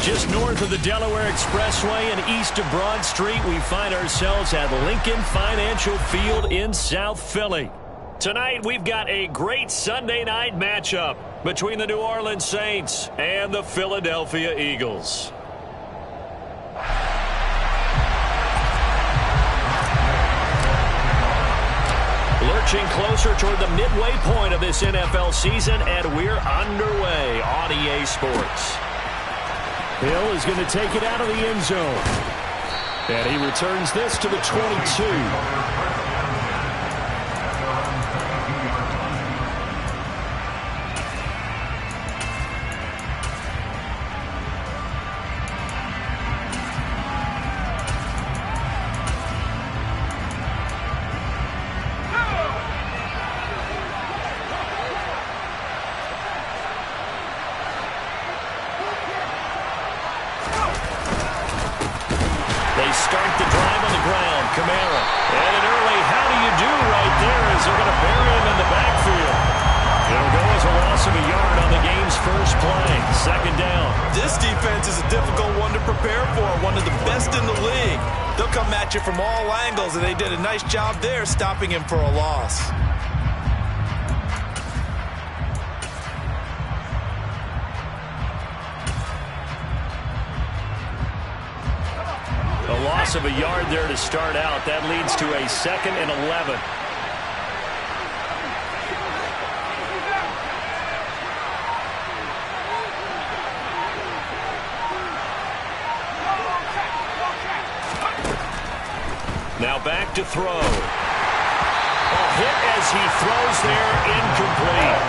Just north of the Delaware Expressway and east of Broad Street, we find ourselves at Lincoln Financial Field in South Philly. Tonight, we've got a great Sunday night matchup between the New Orleans Saints and the Philadelphia Eagles. Lurching closer toward the midway point of this NFL season, and we're underway on EA Sports. Hill is going to take it out of the end zone. And he returns this to the 22. From all angles, and they did a nice job there stopping him for a loss. A loss of a yard there to start out. That leads to a 2nd and 11. Now back to throw. A hit as he throws there, incomplete.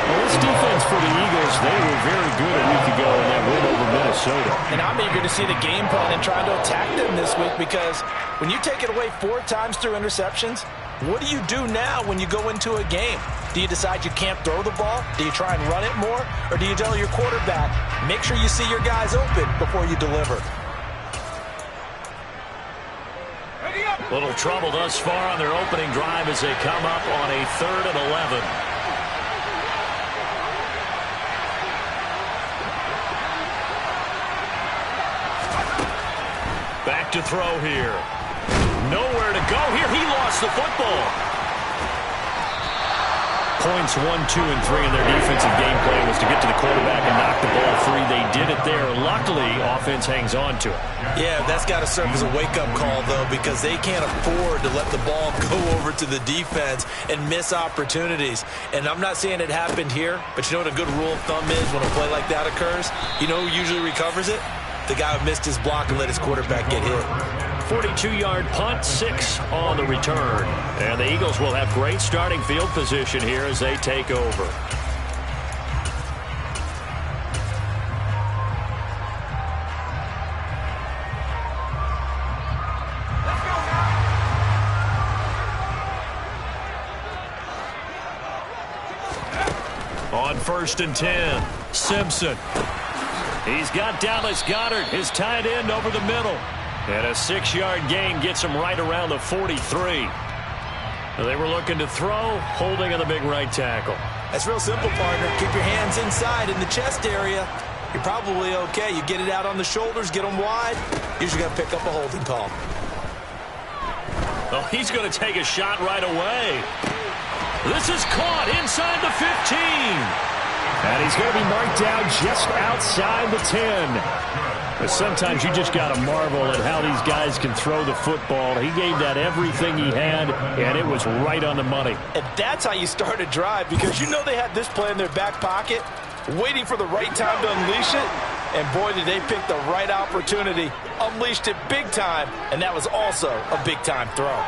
Well, this defense for the Eagles, they were very good a week ago in that win over Minnesota. And I'm eager to see the game plan and trying to attack them this week, because when you take it away 4 times through interceptions, what do you do now when you go into a game? Do you decide you can't throw the ball? Do you try and run it more? Or do you tell your quarterback, make sure you see your guys open before you deliver? Little trouble thus far on their opening drive as they come up on a 3rd and 11. Back to throw here. Nowhere to go here. He lost the football. Points 1, 2, and 3 in their defensive game plan was to get to the quarterback and knock the ball free. They did it there. Luckily, offense hangs on to it. Yeah, that's got to serve as a wake-up call, though, because they can't afford to let the ball go over to the defense and miss opportunities. And I'm not saying it happened here, but you know what a good rule of thumb is when a play like that occurs? You know who usually recovers it? The guy who missed his block and let his quarterback get hit. 42-yard punt, 6 on the return. And the Eagles will have great starting field position here as they take over. On 1st and 10, Simpson. He's got Dallas Goedert, his tight end, over the middle. And a 6-yard gain gets him right around the 43. They were looking to throw, holding on the big right tackle. That's real simple, partner. Keep your hands inside in the chest area. You're probably okay. You get it out on the shoulders, get them wide. Usually got to pick up a holding call. Oh, he's going to take a shot right away. This is caught inside the 15. And he's going to be marked down just outside the 10. But sometimes you just got to marvel at how these guys can throw the football. He gave that everything he had, and it was right on the money. And that's how you start a drive, because you know they had this play in their back pocket, waiting for the right time to unleash it. And boy, did they pick the right opportunity. Unleashed it big time, and that was also a big-time throw.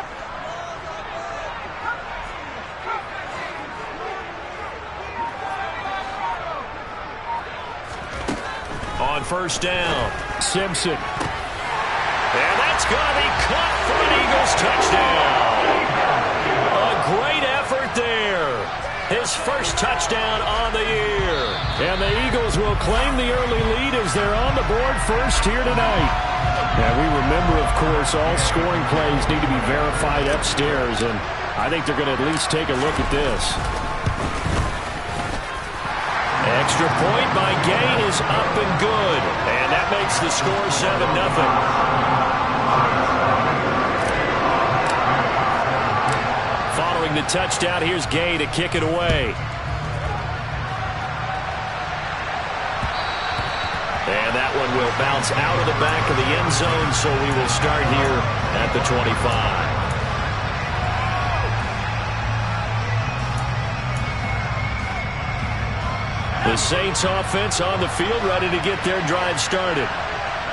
On 1st down, Simpson. And that's going to be caught for an Eagles touchdown. A great effort there. His first touchdown on the year. And the Eagles will claim the early lead as they're on the board first here tonight. And we remember, of course, all scoring plays need to be verified upstairs, and I think they're going to at least take a look at this. extra point by Gay is up and good. And that makes the score 7-0. Following the touchdown, here's Gay to kick it away. And that one will bounce out of the back of the end zone, so we will start here at the 25. The Saints offense on the field, ready to get their drive started.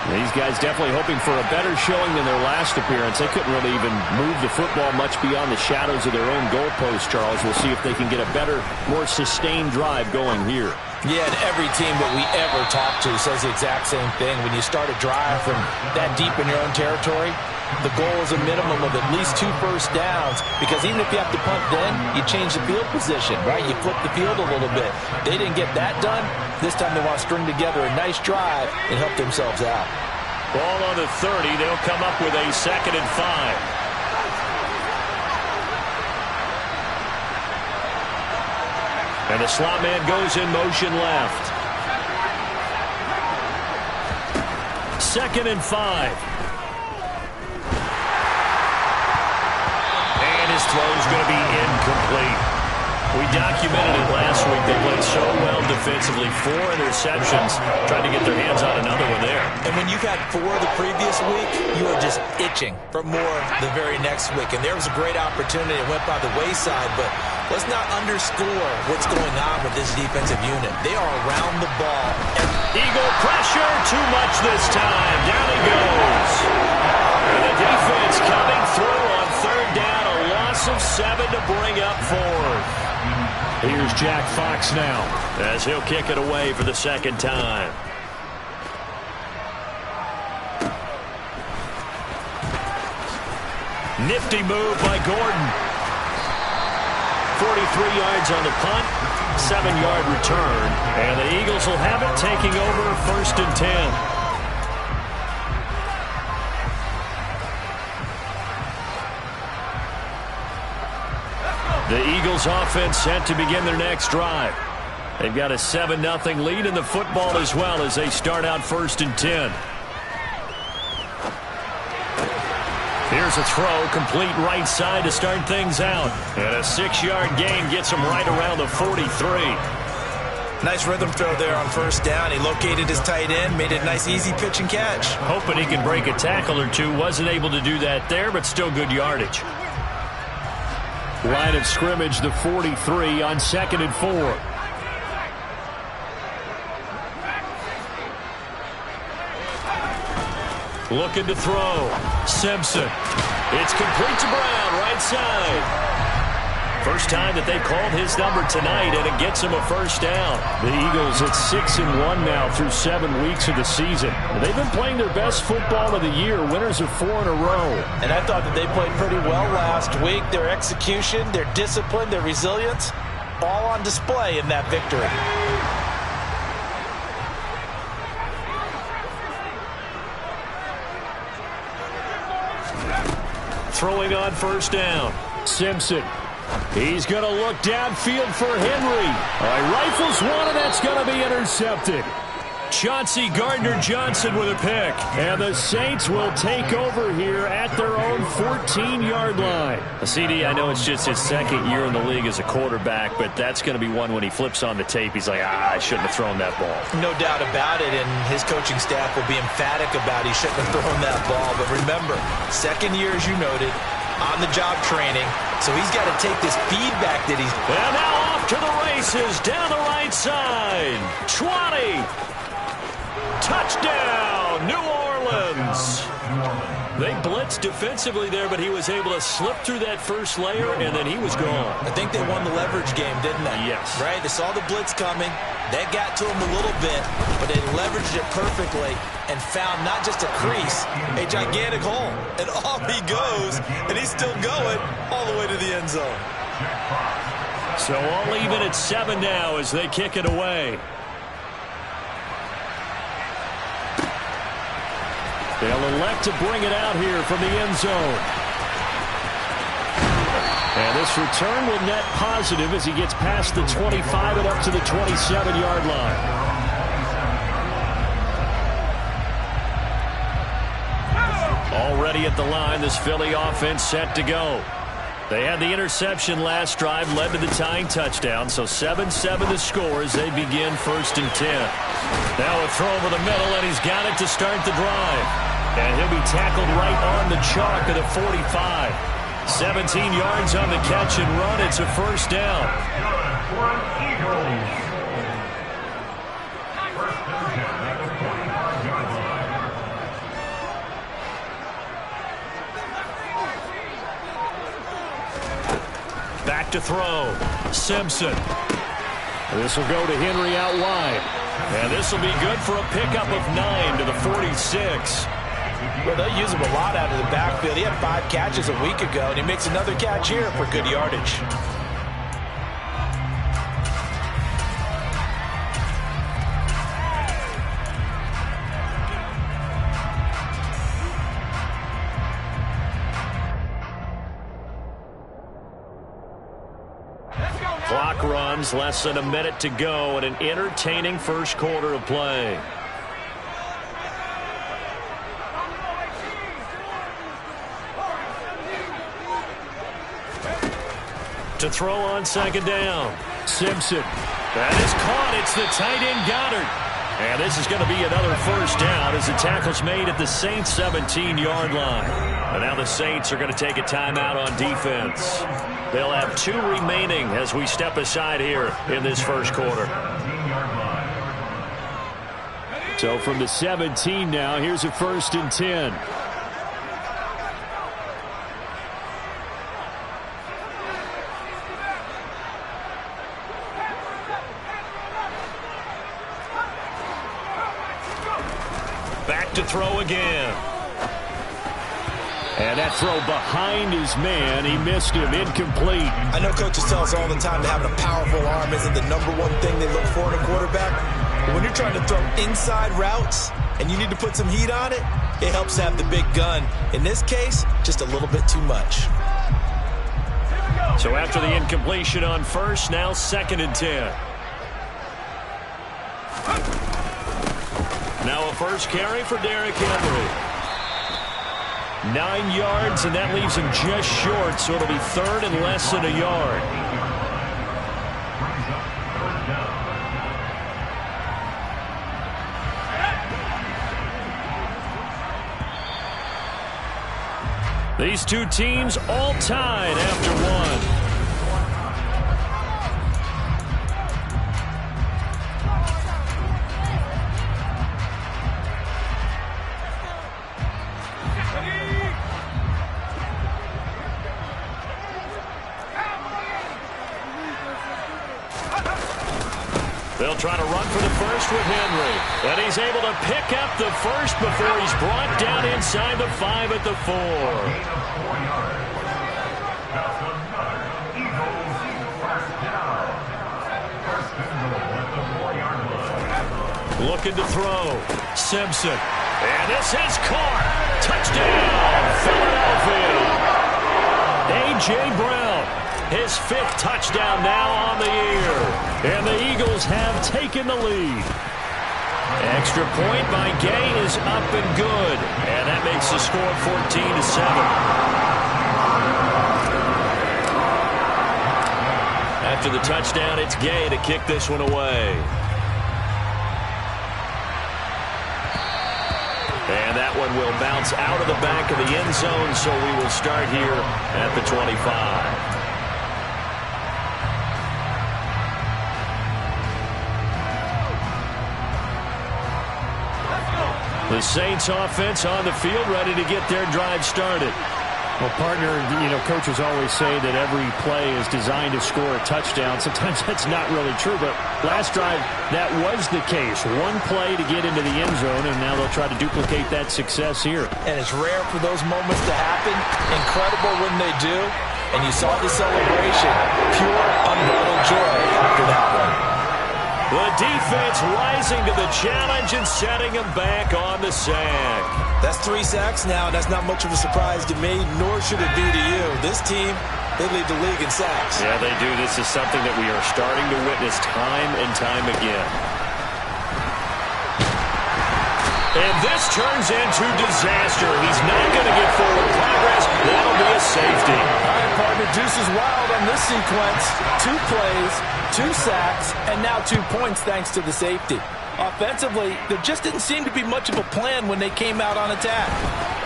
These guys definitely hoping for a better showing than their last appearance. They couldn't really even move the football much beyond the shadows of their own goalpost, Charles. We'll see if they can get a better, more sustained drive going here. Yeah, and every team that we ever talk to says the exact same thing. When you start a drive from that deep in your own territory, the goal is a minimum of at least 2 first downs, because even if you have to punt then, you change the field position, right? You flip the field a little bit. They didn't get that done. This time they want to string together a nice drive and help themselves out. Ball on the 30. They'll come up with a 2nd and 5. And the slot man goes in motion left. 2nd and 5. And his throw is going to be incomplete. We documented it last week. They played so well defensively. 4 interceptions. Trying to get their hands on another one there. And when you've had 4 the previous week, you are just itching for more the very next week. And there was a great opportunity. It went by the wayside, but let's not underscore what's going on with this defensive unit. They are around the ball. Eagle pressure, too much this time. Down he goes. And the defense coming through on 3rd down. A loss of 7 to bring up 4th. Here's Jack Fox now as he'll kick it away for the 2nd time. Nifty move by Gordon. 43 yards on the punt, 7-yard return, and the Eagles will have it, taking over 1st and 10. The Eagles offense set to begin their next drive. They've got a 7-0 lead in the football as well as they start out 1st and 10. Here's a throw, complete right side to start things out. And a 6-yard gain gets him right around the 43. Nice rhythm throw there on 1st down. He located his tight end, made it a nice easy pitch and catch. Hoping he can break a tackle or two. Wasn't able to do that there, but still good yardage. Line of scrimmage, the 43 on 2nd and 4. Looking to throw. Simpson. It's complete to Brown, right side. First time that they've called his number tonight, and it gets him a 1st down. The Eagles at 6-1 now through 7 weeks of the season. They've been playing their best football of the year. Winners of 4 in a row. And I thought that they played pretty well last week. Their execution, their discipline, their resilience, all on display in that victory. Throwing on 1st down. Simpson. He's going to look downfield for Henry. Rifles one, and that's going to be intercepted. Chauncey Gardner-Johnson with a pick. And the Saints will take over here at their own 14-yard line. CD, I know it's just his 2nd year in the league as a quarterback, but that's going to be one when he flips on the tape. He's like, I shouldn't have thrown that ball. No doubt about it, and his coaching staff will be emphatic about he shouldn't have thrown that ball. But remember, 2nd year, as you noted, on-the-job training, so he's got to take this feedback that he's... And now off to the races, down the right side. 20. Touchdown, New Orleans. They blitzed defensively there, but he was able to slip through that first layer, and then he was gone. I think they won the leverage game, didn't they? Yes. Right? They saw the blitz coming. That got to him a little bit, but they leveraged it perfectly and found not just a crease, a gigantic hole. And off he goes, and he's still going all the way to the end zone. So all even at 7 now as they kick it away. They'll elect to bring it out here from the end zone. And this return will net positive as he gets past the 25 and up to the 27-yard line. Already at the line, this Philly offense set to go. They had the interception last drive, led to the tying touchdown, so 7-7 the score as they begin 1st and 10. Now a throw over the middle, and he's got it to start the drive. And he'll be tackled right on the chalk at the 45. 17 yards on the catch and run. It's a 1st down. Back to throw. Simpson. This will go to Henry out wide. And this will be good for a pickup of 9 to the 46. Well, they'll use him a lot out of the backfield. He had 5 catches a week ago, and he makes another catch here for good yardage. Clock runs, less than a minute to go, and an entertaining first quarter of play. To throw on 2nd down. Simpson. That is caught. It's the tight end Goddard. And this is going to be another 1st down as the tackle's made at the Saints' 17-yard line. And now the Saints are going to take a timeout on defense. They'll have 2 remaining as we step aside here in this first quarter. So from the 17 now, here's a 1st and 10. Back to throw again. And that throw behind his man. He missed him. Incomplete. I know coaches tell us all the time that having a powerful arm isn't the #1 thing they look for in a quarterback. But when you're trying to throw inside routes and you need to put some heat on it, it helps to have the big gun. In this case, just a little bit too much. So after the incompletion on 1st, now 2nd and 10. Now a 1st carry for Derrick Henry. 9 yards, and that leaves him just short, so it'll be 3rd and less than a yard. These 2 teams all tied after 1. They'll try to run for the 1st with Henry. And he's able to pick up the 1st before he's brought down inside the 5 at the 4. Looking to throw. Simpson. And this is caught. Touchdown, Philadelphia. A.J. Brown. His 5th touchdown now on the year. And the Eagles have taken the lead. Extra point by Gay is up and good. And that makes the score 14-7. After the touchdown, it's Gay to kick this one away. And that one will bounce out of the back of the end zone, so we will start here at the 25. The Saints offense on the field, ready to get their drive started. Well, partner, coaches always say that every play is designed to score a touchdown. Sometimes that's not really true, but last drive, that was the case. One play to get into the end zone, and now they'll try to duplicate that success here. And it's rare for those moments to happen. Incredible when they do. And you saw the celebration. Pure, unbridled joy after that one. The defense rising to the challenge and setting him back on the sack. That's 3 sacks now, and that's not much of a surprise to me, nor should it be to you. This team, they lead the league in sacks. Yeah, they do. This is something that we are starting to witness time and time again. And this turns into disaster. He's not going to get forward progress. That'll be a safety. All right, partner, Deuce is wild on this sequence. 2 plays, 2 sacks, and now 2 points thanks to the safety. Offensively, there just didn't seem to be much of a plan when they came out on attack.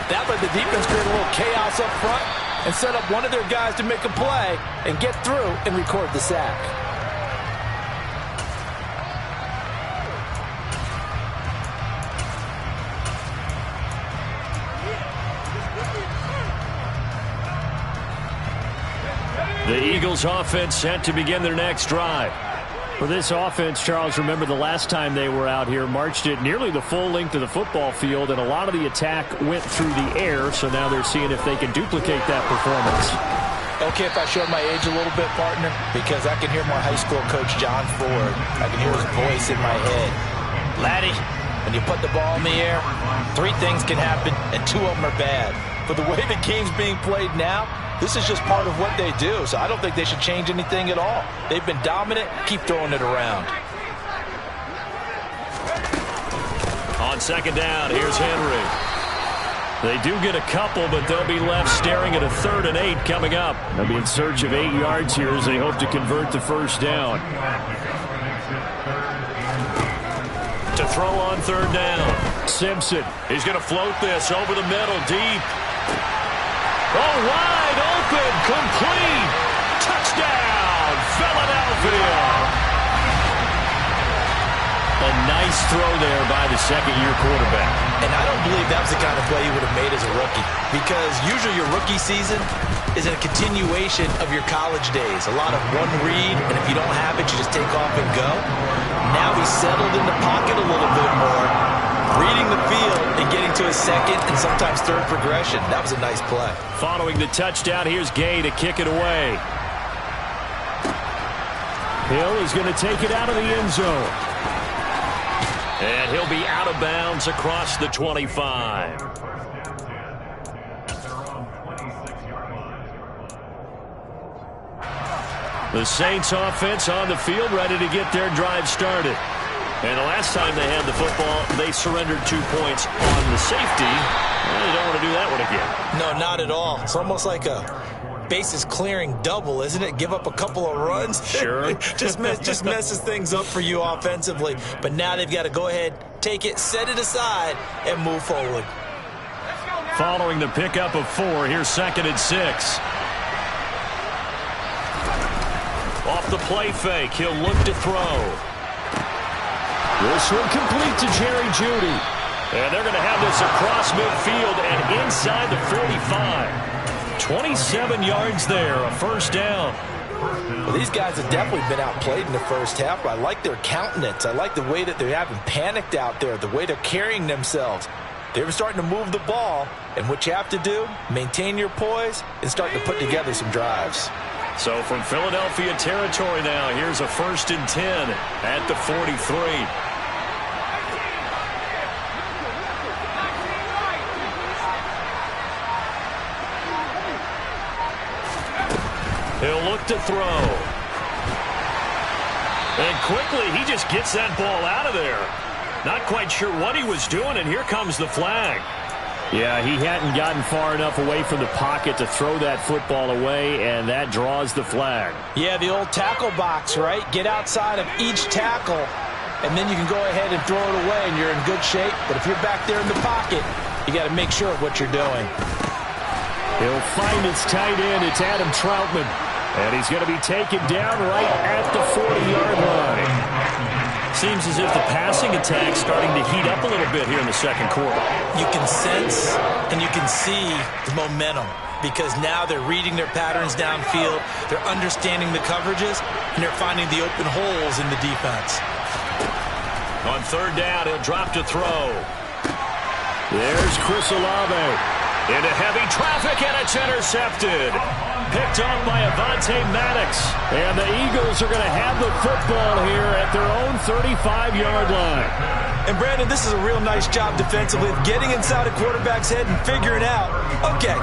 That let the defense create a little chaos up front and set up one of their guys to make a play and get through and record the sack. The Eagles offense set to begin their next drive. For this offense, Charles, remember the last time they were out here, marched it nearly the full length of the football field, and a lot of the attack went through the air, so now they're seeing if they can duplicate that performance. Okay, if I showed my age a little bit, partner, because I can hear my high school coach, John Ford. I can hear his voice in my head. Laddie, when you put the ball in the air, 3 things can happen, and 2 of them are bad. But the way the game's being played now, this is just part of what they do, so I don't think they should change anything at all. They've been dominant. Keep throwing it around. On second down, here's Henry. They do get a couple, but they'll be left staring at a 3rd and 8 coming up. They'll be in search of 8 yards here as they hope to convert the first down. To throw on 3rd down. Simpson. He's going to float this over the middle, deep. Oh, wide open, complete. Touchdown, Philadelphia. A nice throw there by the second-year quarterback. And I don't believe that was the kind of play he would have made as a rookie, because usually your rookie season is a continuation of your college days. A lot of one read, and if you don't have it, you just take off and go. Now he's settled in the pocket a little bit more, reading the field and getting to his second and sometimes 3rd progression. That was a nice play. Following the touchdown, here's Gay to kick it away. Hill is going to take it out of the end zone. And he'll be out of bounds across the 25. The Saints offense on the field, ready to get their drive started. And the last time they had the football, they surrendered 2 points on the safety. Well, they don't want to do that one again. No, not at all. It's almost like a bases clearing double, isn't it? Give up a couple of runs. Sure. just messes things up for you offensively. But now they've got to go ahead, take it, set it aside, and move forward. Following the pickup of 4, here's 2nd and 6. Off the play fake, he'll look to throw. This one complete to Jerry Jeudy. And they're going to have this across midfield and inside the 45. 27 yards there, a first down. Well, these guys have definitely been outplayed in the first half, but I like their countenance. I like the way that they haven't panicked out there, the way they're carrying themselves. They're starting to move the ball, and what you have to do, maintain your poise and start to put together some drives. So from Philadelphia territory now, here's a 1st and 10 at the 43. He'll look to throw. And quickly, he just gets that ball out of there. Not quite sure what he was doing, and here comes the flag. Yeah, he hadn't gotten far enough away from the pocket to throw that football away, and that draws the flag. Yeah, the old tackle box, right? Get outside of each tackle, and then you can go ahead and throw it away, and you're in good shape. But if you're back there in the pocket, you got to make sure of what you're doing. He'll find his tight end. It's Adam Troutman. And he's going to be taken down right at the 40-yard line. Seems as if the passing attack's starting to heat up a little bit here in the second quarter. You can sense and you can see the momentum because now they're reading their patterns downfield, they're understanding the coverages, and they're finding the open holes in the defense. On 3rd down, he'll drop to throw. There's Chris Olave. Into heavy traffic, and it's intercepted. Picked off by Avonte Maddox. And the Eagles are going to have the football here at their own 35-yard line. And, Brandon, this is a real nice job defensively of getting inside a quarterback's head and figuring out, okay,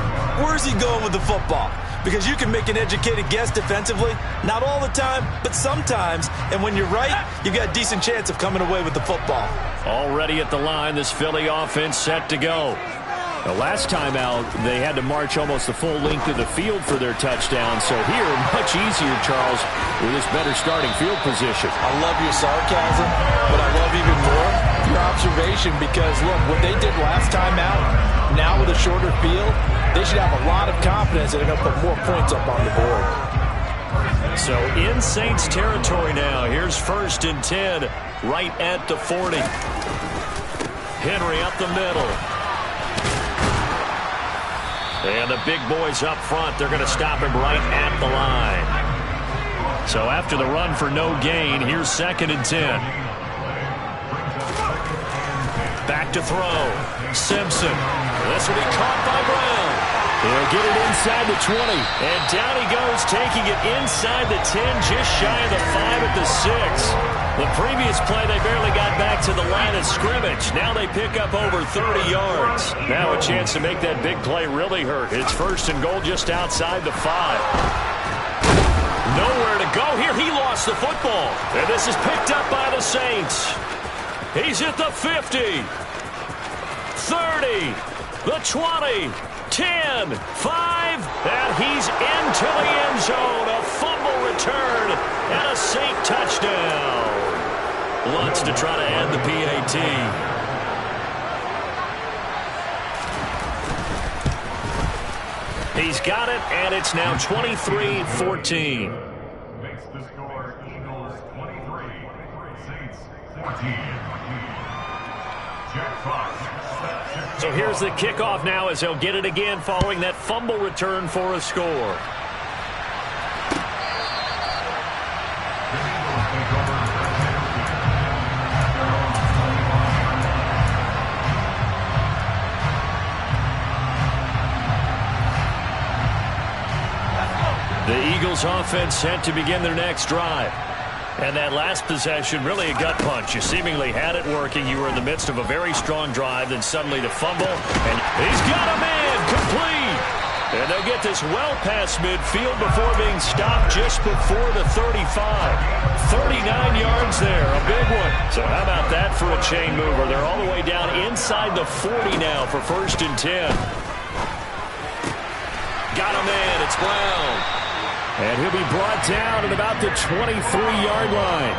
where's he going with the football? Because you can make an educated guess defensively. Not all the time, but sometimes. And when you're right, you've got a decent chance of coming away with the football. Already at the line, this Philly offense set to go. The last time out, they had to march almost the full length of the field for their touchdown. So here, much easier, Charles, with this better starting field position. I love your sarcasm, but I love even more your observation because, look, what they did last time out, now with a shorter field, they should have a lot of confidence that they're going to put more points up on the board. So in Saints territory now. Here's 1st and 10 right at the 40. Henry up the middle. And the big boys up front, they're going to stop him right at the line. So after the run for no gain, here's 2nd and 10. Back to throw. Simpson. This will be caught by Brown. He'll get it inside the 20. And down he goes, taking it inside the 10, just shy of the 5 at the 6. The previous play, they barely got back to the line of scrimmage. Now they pick up over 30 yards. Now a chance to make that big play really hurt. It's 1st and goal just outside the 5. Nowhere to go here. He lost the football. And this is picked up by the Saints. He's at the 50. 30. The 20. 10, 5, and he's into the end zone. A fumble return and a Saint touchdown. Lutz to try to add the PAT. He's got it, and it's now 23-14. Makes the score Eagles 23, Saints 14. Jack Fox. So here's the kickoff now as he'll get it again following that fumble return for a score. The Eagles offense set to begin their next drive. And that last possession, really a gut punch. You seemingly had it working. You were in the midst of a very strong drive, then suddenly to fumble. And he's got a man, complete. And they'll get this well past midfield before being stopped just before the 35. 39 yards there, a big one. So how about that for a chain mover? They're all the way down inside the 40 now for 1st and 10. Got a man, it's Brown. And he'll be brought down at about the 23-yard line.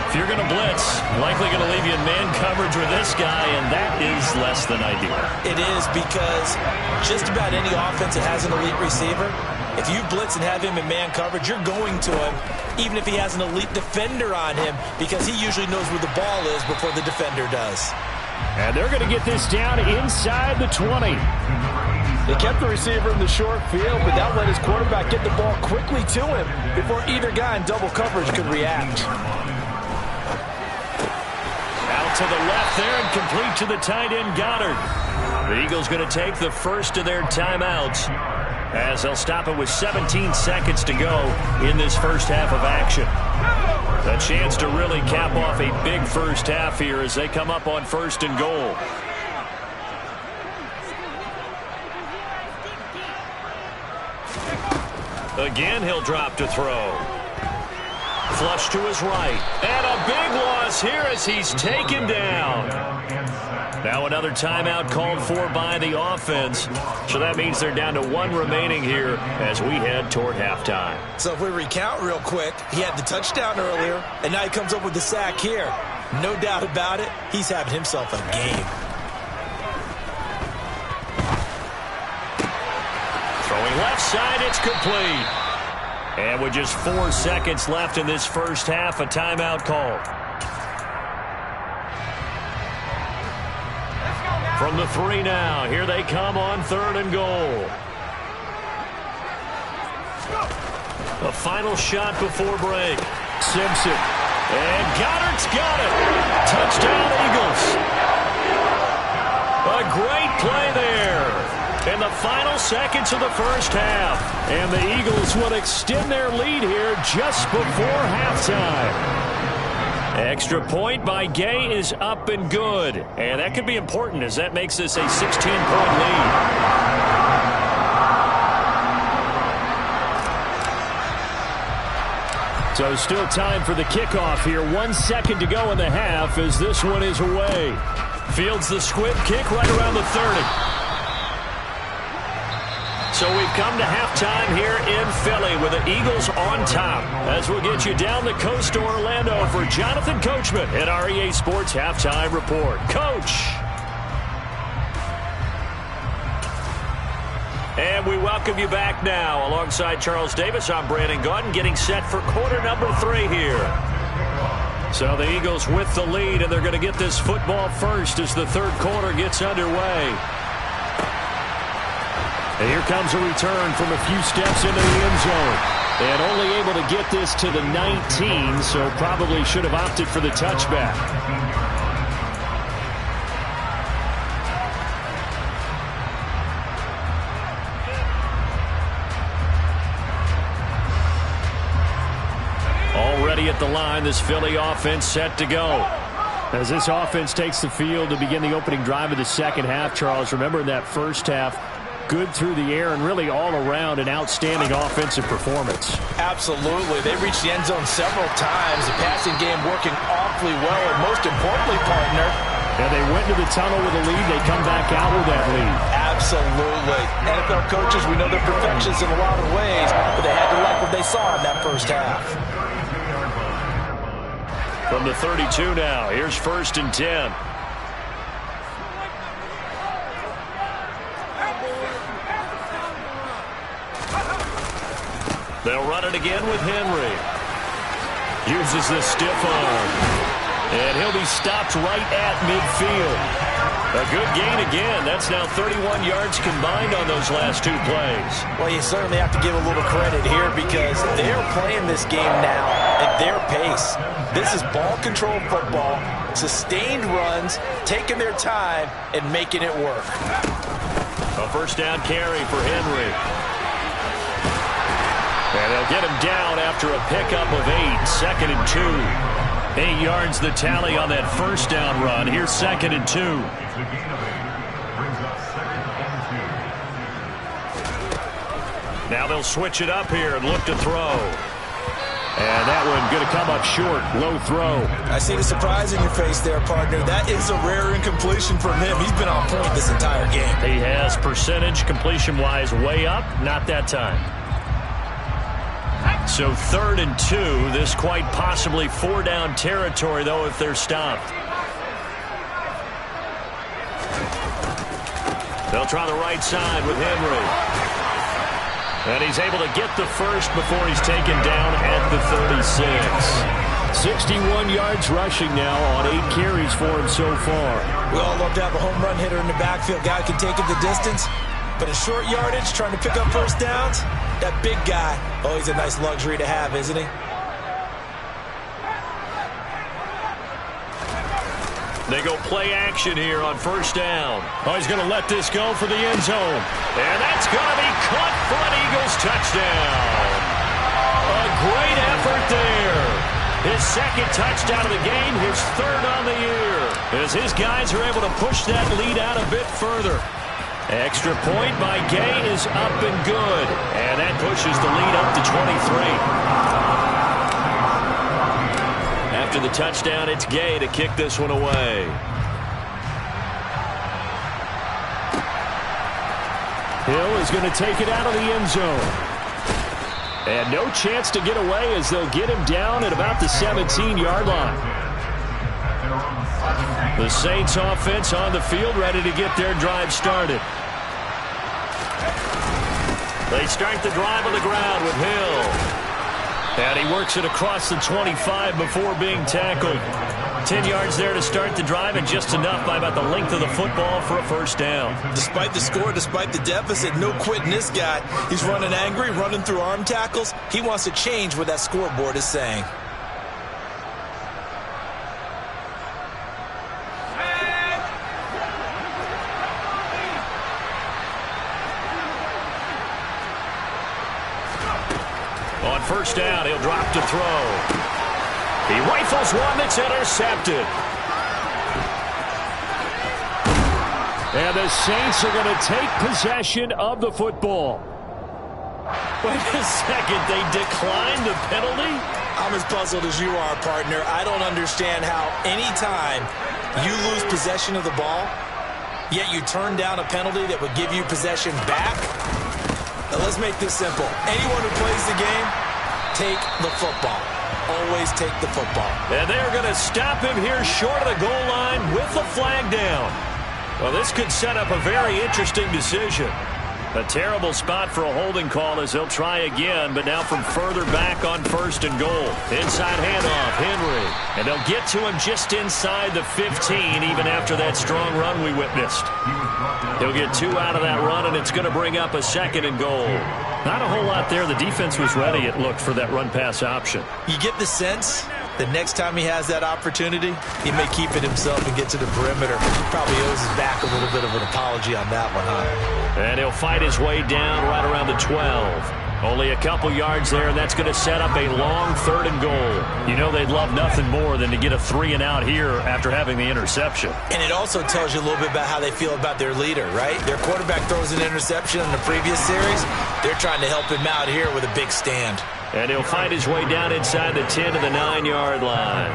If you're going to blitz, likely going to leave you in man coverage with this guy, and that is less than ideal. It is because just about any offense that has an elite receiver, if you blitz and have him in man coverage, you're going to him, even if he has an elite defender on him, because he usually knows where the ball is before the defender does. And they're going to get this down inside the 20. They kept the receiver in the short field, but that let his quarterback get the ball quickly to him before either guy in double coverage could react. Out to the left there and complete to the tight end, Goddard. The Eagles going to take the first of their timeouts as they'll stop it with 17 seconds to go in this first half of action. A chance to really cap off a big first half here as they come up on 1st and goal. Again, he'll drop to throw. Flush to his right. And a big loss here as he's taken down. Now another timeout called for by the offense. So that means they're down to 1 remaining here as we head toward halftime. So if we recount real quick, he had the touchdown earlier, and now he comes up with the sack here. No doubt about it, he's having himself a game. Throwing left side, it's complete. And with just 4 seconds left in this first half, a timeout called. From the 3 now, here they come on 3rd and goal. A final shot before break. Simpson. And Goddard's got it. Touchdown, Eagles. A great play there. in the final seconds of the first half. And the Eagles will extend their lead here just before halftime. Extra point by Gay is up and good. And that could be important as that makes this a 16-point lead. So still time for the kickoff here. 1 second to go in the half as this one is away. Fields the squib kick right around the 30. So we've come to halftime here in Philly with the Eagles on top. As we'll get you down the coast to Orlando for Jonathan Coachman at our EA Sports Halftime Report. Coach. And we welcome you back now. Alongside Charles Davis, I'm Brandon Gaudin, getting set for quarter number 3 here. So the Eagles with the lead, and they're going to get this football first as the third quarter gets underway. And here comes a return from a few steps into the end zone. And only able to get this to the 19, so probably should have opted for the touchback. Already at the line, this Philly offense set to go. As this offense takes the field to begin the opening drive of the second half, Charles, remember in that first half, good through the air and really all around an outstanding offensive performance. Absolutely. They reached the end zone several times. The passing game working awfully well, and most importantly, partner, and they went to the tunnel with a lead. They come back out with that lead. Absolutely. NFL coaches, we know they're perfectionists in a lot of ways, but they had to like what they saw in that first half. From the 32 now, here's 1st and 10. They'll run it again with Henry. Uses the stiff arm. And he'll be stopped right at midfield. A good gain again. That's now 31 yards combined on those last 2 plays. Well, you certainly have to give a little credit here because they're playing this game now at their pace. This is ball control football, sustained runs, taking their time, and making it work. A first down carry for Henry. And they'll get him down after a pickup of 8, 2nd and 2. 8 yards the tally on that first down run. Here's 2nd and 2. Now they'll switch it up here and look to throw. And that one going to come up short. Low throw. I see the surprise in your face there, partner. That is a rare incompletion from him. He's been on point this entire game. He has percentage completion-wise way up. Not that time. So 3rd and 2. This quite possibly 4-down territory, though, if they're stopped. They'll try the right side with Henry. And he's able to get the first before he's taken down at the 36. 61 yards rushing now on 8 carries for him so far. We all love to have a home run hitter in the backfield. Guy can take it the distance. But in short yardage, trying to pick up first downs, that big guy, oh, he's a nice luxury to have, isn't he? They go play action here on first down. Oh, he's going to let this go for the end zone. And that's going to be caught for an Eagles touchdown. A great effort there. His 2nd touchdown of the game, his 3rd on the year. As his guys are able to push that lead out a bit further. Extra point by Gay is up and good. And that pushes the lead up to 23. After the touchdown, it's Gay to kick this one away. Hill is going to take it out of the end zone. And no chance to get away as they'll get him down at about the 17-yard line. The Saints offense on the field ready to get their drive started. They start the drive on the ground with Hill. And he works it across the 25 before being tackled. 10 yards there to start the drive, and just enough by about the length of the football for a first down. Despite the score, despite the deficit, no quitting this guy. He's running angry, running through arm tackles. He wants to change what that scoreboard is saying. first down. He'll drop to throw. He rifles one that's intercepted. And the Saints are going to take possession of the football. Wait a second. They declined the penalty? I'm as puzzled as you are, partner. I don't understand how anytime you lose possession of the ball, yet you turn down a penalty that would give you possession back. Now let's make this simple. Anyone who plays the game, take the football. Always take the football. And they're going to stop him here short of the goal line with the flag down. Well, this could set up a very interesting decision. A terrible spot for a holding call as they'll try again, but now from further back on first and goal. Inside handoff, Henry. And they'll get to him just inside the 15, even after that strong run we witnessed. He'll get 2 out of that run, and it's going to bring up a second and goal. Not a whole lot there. The defense was ready, it looked, for that run-pass option. You get the sense that next time he has that opportunity, he may keep it himself and get to the perimeter. Probably owes his back a little bit of an apology on that one, huh? And he'll fight his way down right around the 12. Only a couple yards there, and that's going to set up a long third and goal. You know they'd love nothing more than to get a 3-and-out here after having the interception. And it also tells you a little bit about how they feel about their leader, right? Their quarterback throws an interception in the previous series. They're trying to help him out here with a big stand. And he'll find his way down inside the 10 to the 9-yard line.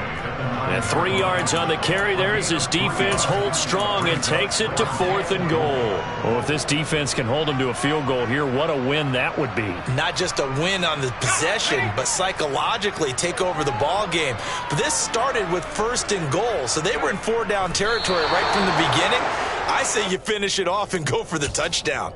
And 3 yards on the carry there as this defense holds strong and takes it to 4th and goal. Oh, if this defense can hold them to a field goal here, what a win that would be. Not just a win on the possession, but psychologically take over the ball game. But this started with 1st and goal, so they were in 4-down territory right from the beginning. I say you finish it off and go for the touchdown.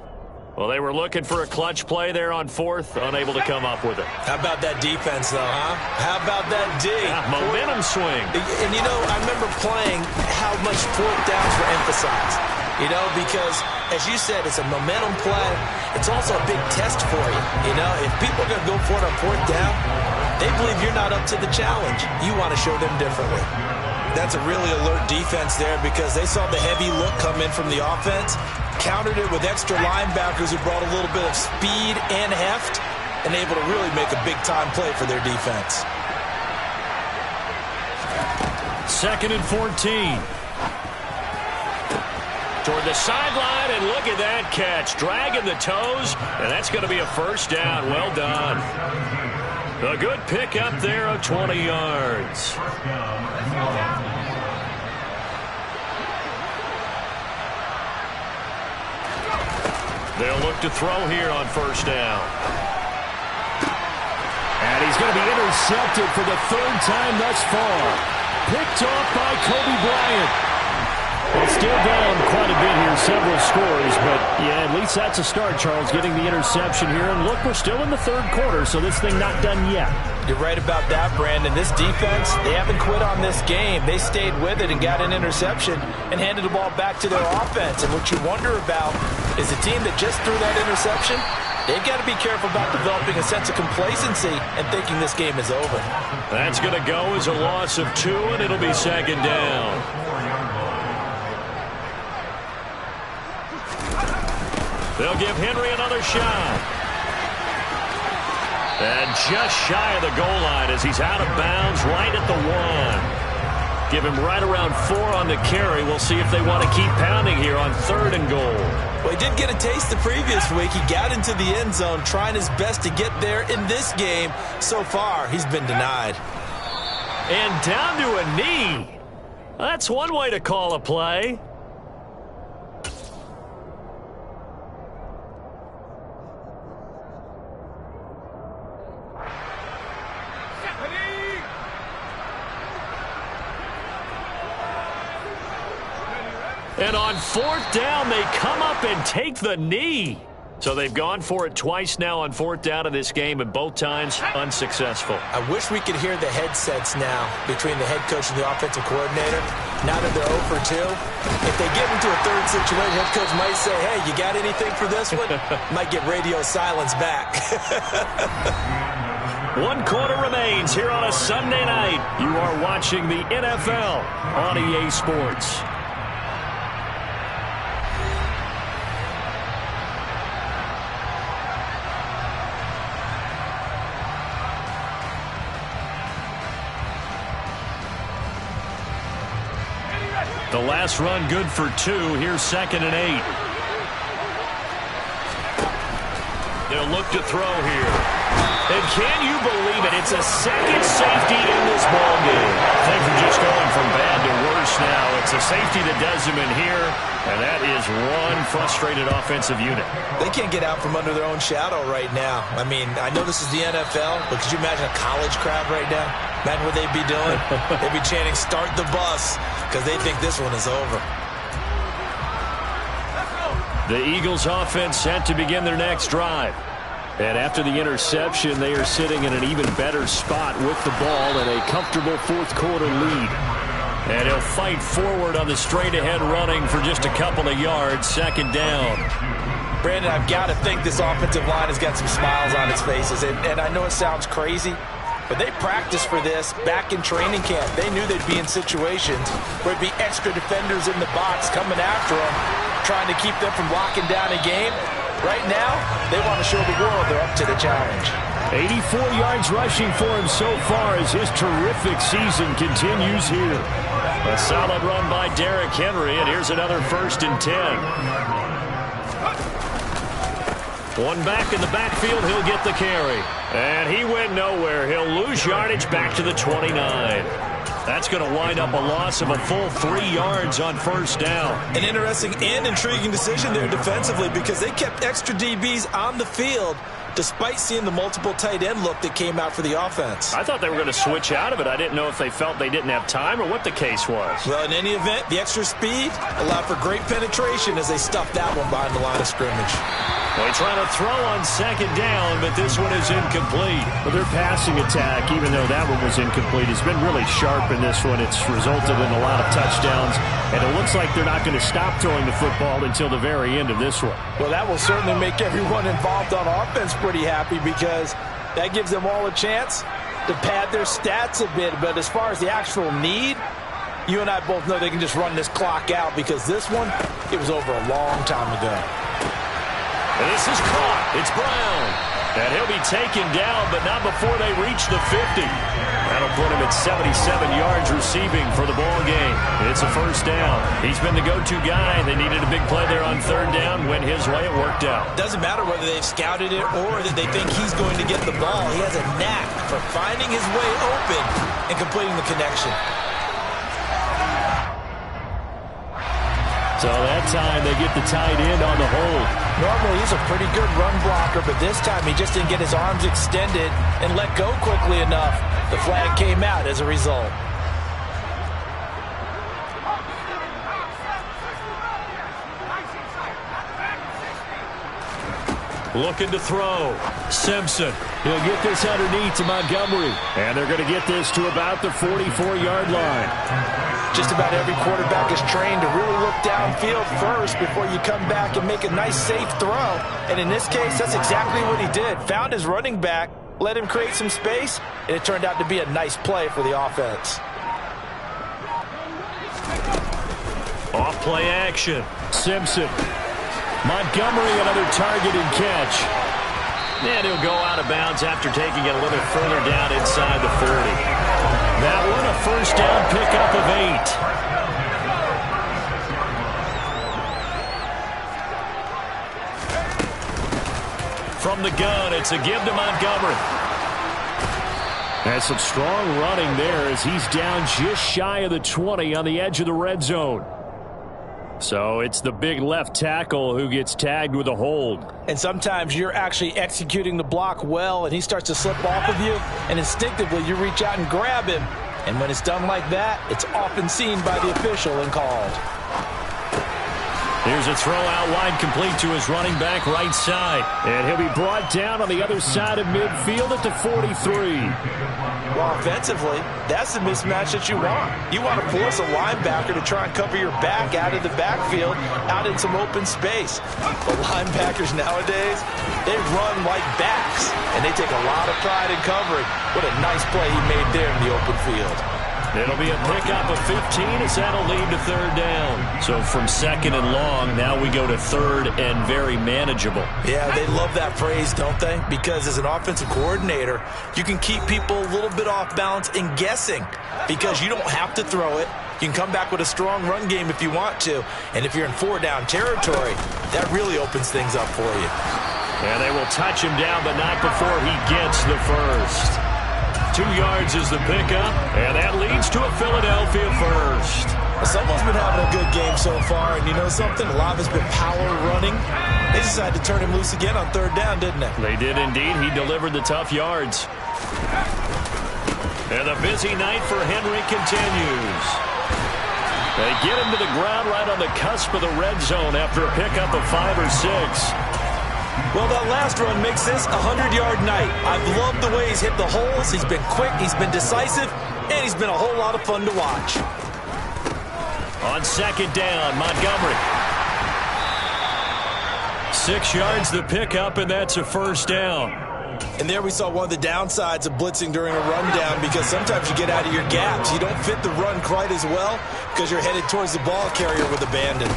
Well, they were looking for a clutch play there on 4th, unable to come up with it. How about that defense, though, huh? How about that D? Yeah, momentum swing. And, you know, I remember playing how much 4th downs were emphasized. You know, because, as you said, it's a momentum play. It's also a big test for you. You know, if people are going to go for it on 4th down, they believe you're not up to the challenge. You want to show them differently. That's a really alert defense there because they saw the heavy look come in from the offense, countered it with extra linebackers who brought a little bit of speed and heft, and able to really make a big-time play for their defense. 2nd and 14. Toward the sideline, and look at that catch. Dragging the toes, and that's going to be a first down. Well done. A good pick up there of 20 yards. They'll look to throw here on first down. And he's going to be intercepted for the 3rd time thus far. Picked off by Kobe Bryant. It's still down quite a bit here, several scores, but yeah, at least that's a start, Charles, getting the interception here. And look, we're still in the 3rd quarter, so this thing not done yet. You're right about that, Brandon. This defense, they haven't quit on this game. They stayed with it and got an interception and handed the ball back to their offense. And what you wonder about is the team that just threw that interception, they've got to be careful about developing a sense of complacency and thinking this game is over. That's going to go as a loss of 2, and it'll be 2nd down. They'll give Henry another shot. And just shy of the goal line as he's out of bounds right at the 1. Give him right around 4 on the carry. We'll see if they want to keep pounding here on 3rd and goal. Well, he did get a taste the previous week. He got into the end zone, trying his best to get there in this game. So far, he's been denied. And down to a knee. That's one way to call a play. And on 4th down, they come up and take the knee. So they've gone for it twice now on 4th down in this game, and both times unsuccessful. I wish we could hear the headsets now between the head coach and the offensive coordinator. Now that they're 0 for 2, if they get into a 3rd situation, head coach might say, hey, you got anything for this one? Might get radio silence back. 1 quarter remains here on a Sunday night. You are watching the NFL on EA Sports. The last run good for 2. Here's 2nd and 8. They'll look to throw here. And can you believe it? It's a second safety in this ball game. Things are just going from bad to worse now. It's a safety that does them in here, and that is one frustrated offensive unit. They can't get out from under their own shadow right now. I mean, I know this is the NFL, but could you imagine a college crowd right now? Imagine what they'd be doing. They'd be chanting, "Start the bus," because they think this one is over. The Eagles offense set to begin their next drive. And after the interception, they are sitting in an even better spot with the ball and a comfortable fourth-quarter lead. And he'll fight forward on the straight-ahead running for just a couple of yards, 2nd down. Brandon, I've got to think this offensive line has got some smiles on its faces. And I know it sounds crazy, but they practiced for this back in training camp. They knew they'd be in situations where it'd be extra defenders in the box coming after them, trying to keep them from locking down a game. Right now, they want to show the world they're up to the challenge. 84 yards rushing for him so far as his terrific season continues here. A solid run by Derrick Henry, and here's another 1st and 10. One back in the backfield, he'll get the carry. And he went nowhere. He'll lose yardage back to the 29. That's going to wind up a loss of a full 3 yards on 1st down. An interesting and intriguing decision there defensively because they kept extra DBs on the field despite seeing the multiple tight end look that came out for the offense. I thought they were going to switch out of it. I didn't know if they felt they didn't have time or what the case was. Well, in any event, the extra speed allowed for great penetration as they stuffed that one behind the line of scrimmage. They try to throw on 2nd down, but this one is incomplete. Well, their passing attack, even though that one was incomplete, has been really sharp in this one. It's resulted in a lot of touchdowns, and it looks like they're not going to stop throwing the football until the very end of this one. Well, that will certainly make everyone involved on offense pretty happy because that gives them all a chance to pad their stats a bit. But as far as the actual need, you and I both know they can just run this clock out because this one, it was over a long time ago. And this is caught. It's Brown. And he'll be taken down, but not before they reach the 50. That'll put him at 77 yards receiving for the ball game. It's a 1st down. He's been the go-to guy. They needed a big play there on 3rd down. Went his way. It worked out. Doesn't matter whether they've scouted it or that they think he's going to get the ball. He has a knack for finding his way open and completing the connection. So that time they get the tight end on the hold. Normally he's a pretty good run blocker, but this time he just didn't get his arms extended and let go quickly enough. The flag came out as a result. Looking to throw. Simpson. He'll get this underneath to Montgomery. And they're going to get this to about the 44-yard line. Just about every quarterback is trained to really look downfield first before you come back and make a nice, safe throw. And in this case, that's exactly what he did. Found his running back, let him create some space, and it turned out to be a nice play for the offense. Off play action. Simpson. Montgomery, another target and catch. And he'll go out of bounds after taking it a little further down inside the 40. That one, a 1st down pickup of 8. From the gun, it's a give to Montgomery. That's some strong running there as he's down just shy of the 20 on the edge of the red zone. So it's the big left tackle who gets tagged with a hold. And sometimes you're actually executing the block well and he starts to slip off of you, and instinctively you reach out and grab him. And when it's done like that, it's often seen by the official and called. Here's a throw out wide, complete to his running back right side. And he'll be brought down on the other side of midfield at the 43. Well, offensively, that's the mismatch that you want. You want to force a linebacker to try and cover your back out of the backfield, out in some open space. But linebackers nowadays, they run like backs, and they take a lot of pride in covering. What a nice play he made there in the open field. It'll be a pickup of 15 as that'll lead to 3rd down. So from 2nd and long, now we go to 3rd and very manageable. Yeah, they love that phrase, don't they? Because as an offensive coordinator, you can keep people a little bit off balance and guessing because you don't have to throw it. You can come back with a strong run game if you want to. And if you're in 4-down territory, that really opens things up for you. And they will touch him down, but not before he gets the first. 2 yards is the pickup, and that leads to a Philadelphia first. Someone's been having a good game so far, and you know something? A lot has been power running. They decided to turn him loose again on 3rd down, didn't they? They did indeed. He delivered the tough yards. And the busy night for Henry continues. They get him to the ground right on the cusp of the red zone after a pickup of 5 or 6. Well, that last run makes this a 100-yard night. I've loved the way he's hit the holes. He's been quick, he's been decisive, and he's been a whole lot of fun to watch. On 2nd down, Montgomery. 6 yards the pickup, and that's a first down. And there we saw one of the downsides of blitzing during a rundown, because sometimes you get out of your gaps. You don't fit the run quite as well because you're headed towards the ball carrier with abandon.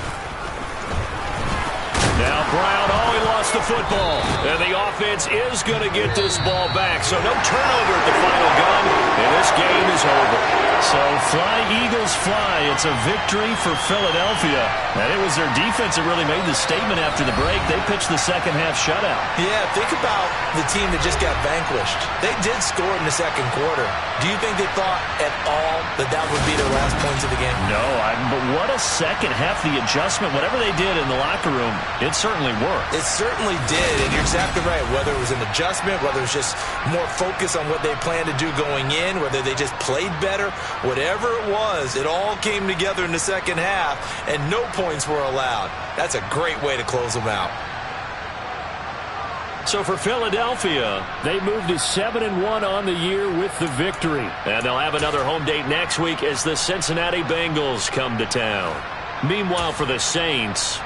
Now Brown, he lost the football. And the offense is going to get this ball back. So no turnover at the final gun. And this game is over. So fly, Eagles, fly. It's a victory for Philadelphia. And it was their defense that really made the statement after the break. They pitched the second half shutout. Yeah, think about the team that just got vanquished. They did score in the second quarter. Do you think they thought at all that that would be their last points of the game? No, but what a second half. The adjustment, whatever they did in the locker room, it certainly worked. It certainly did, and you're exactly right. Whether it was an adjustment, whether it was just more focus on what they planned to do going in, whether they just played better, whatever it was, it all came together in the second half, and no points were allowed. That's a great way to close them out. So for Philadelphia, they moved to 7-1 on the year with the victory. And they'll have another home date next week as the Cincinnati Bengals come to town. Meanwhile, for the Saints,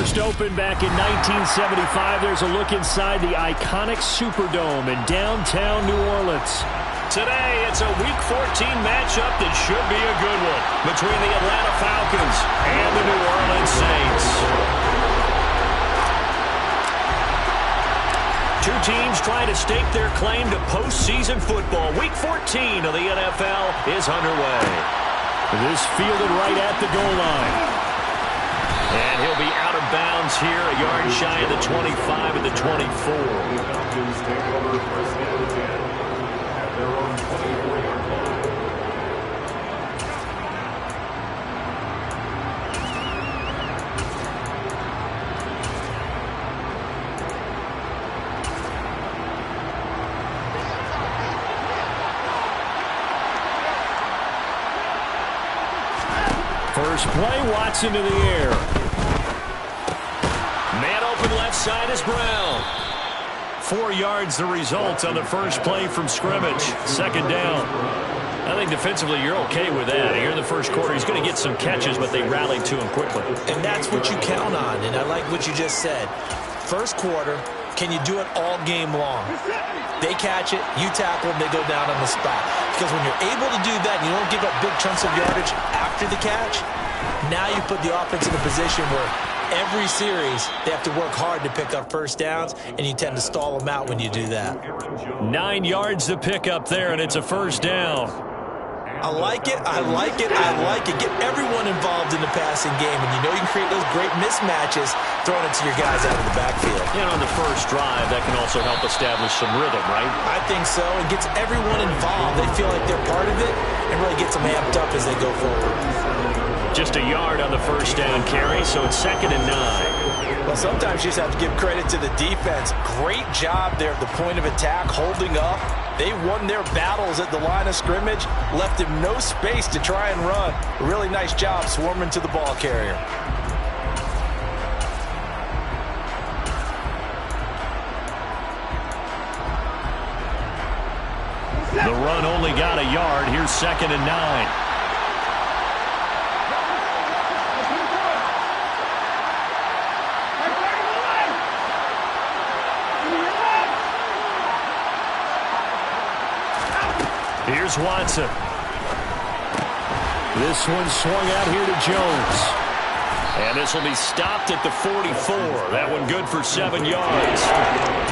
First opened back in 1975. There's a look inside the iconic Superdome in downtown New Orleans. Today, it's a Week 14 matchup that should be a good one between the Atlanta Falcons and the New Orleans Saints. Two teams trying to stake their claim to postseason football. Week 14 of the NFL is underway. This fielded right at the goal line. And he'll be out of bounds here, a yard shy of the 25 and the 24. First play, Watson to the air. Man open left side is Brown. 4 yards the result on the first play from scrimmage. Second down. I think defensively you're okay with that. Here in the first quarter, he's going to get some catches, but they rallied to him quickly. And that's what you count on, and I like what you just said. First quarter, can you do it all game long? They catch it, you tackle them, they go down on the spot. Because when you're able to do that and you don't give up big chunks of yardage after the catch, now you put the offense in a position where every series they have to work hard to pick up first downs, and you tend to stall them out when you do that. 9 yards to pick up there, and it's a first down. I like it, I like it, I like it. Get everyone involved in the passing game, and you know you can create those great mismatches throwing it to your guys out of the backfield. And on the first drive, that can also help establish some rhythm, right? I think so. It gets everyone involved. They feel like they're part of it, and really gets them amped up as they go forward. Just a yard on the first down carry, so it's 2nd and 9. Well, sometimes you just have to give credit to the defense. Great job there at the point of attack, holding up. They won their battles at the line of scrimmage, left him no space to try and run. A really nice job swarming to the ball carrier. The run only got a yard. Here's 2nd and 9. Here's Watson. This one swung out here to Jones. And this will be stopped at the 44. That one good for 7 yards.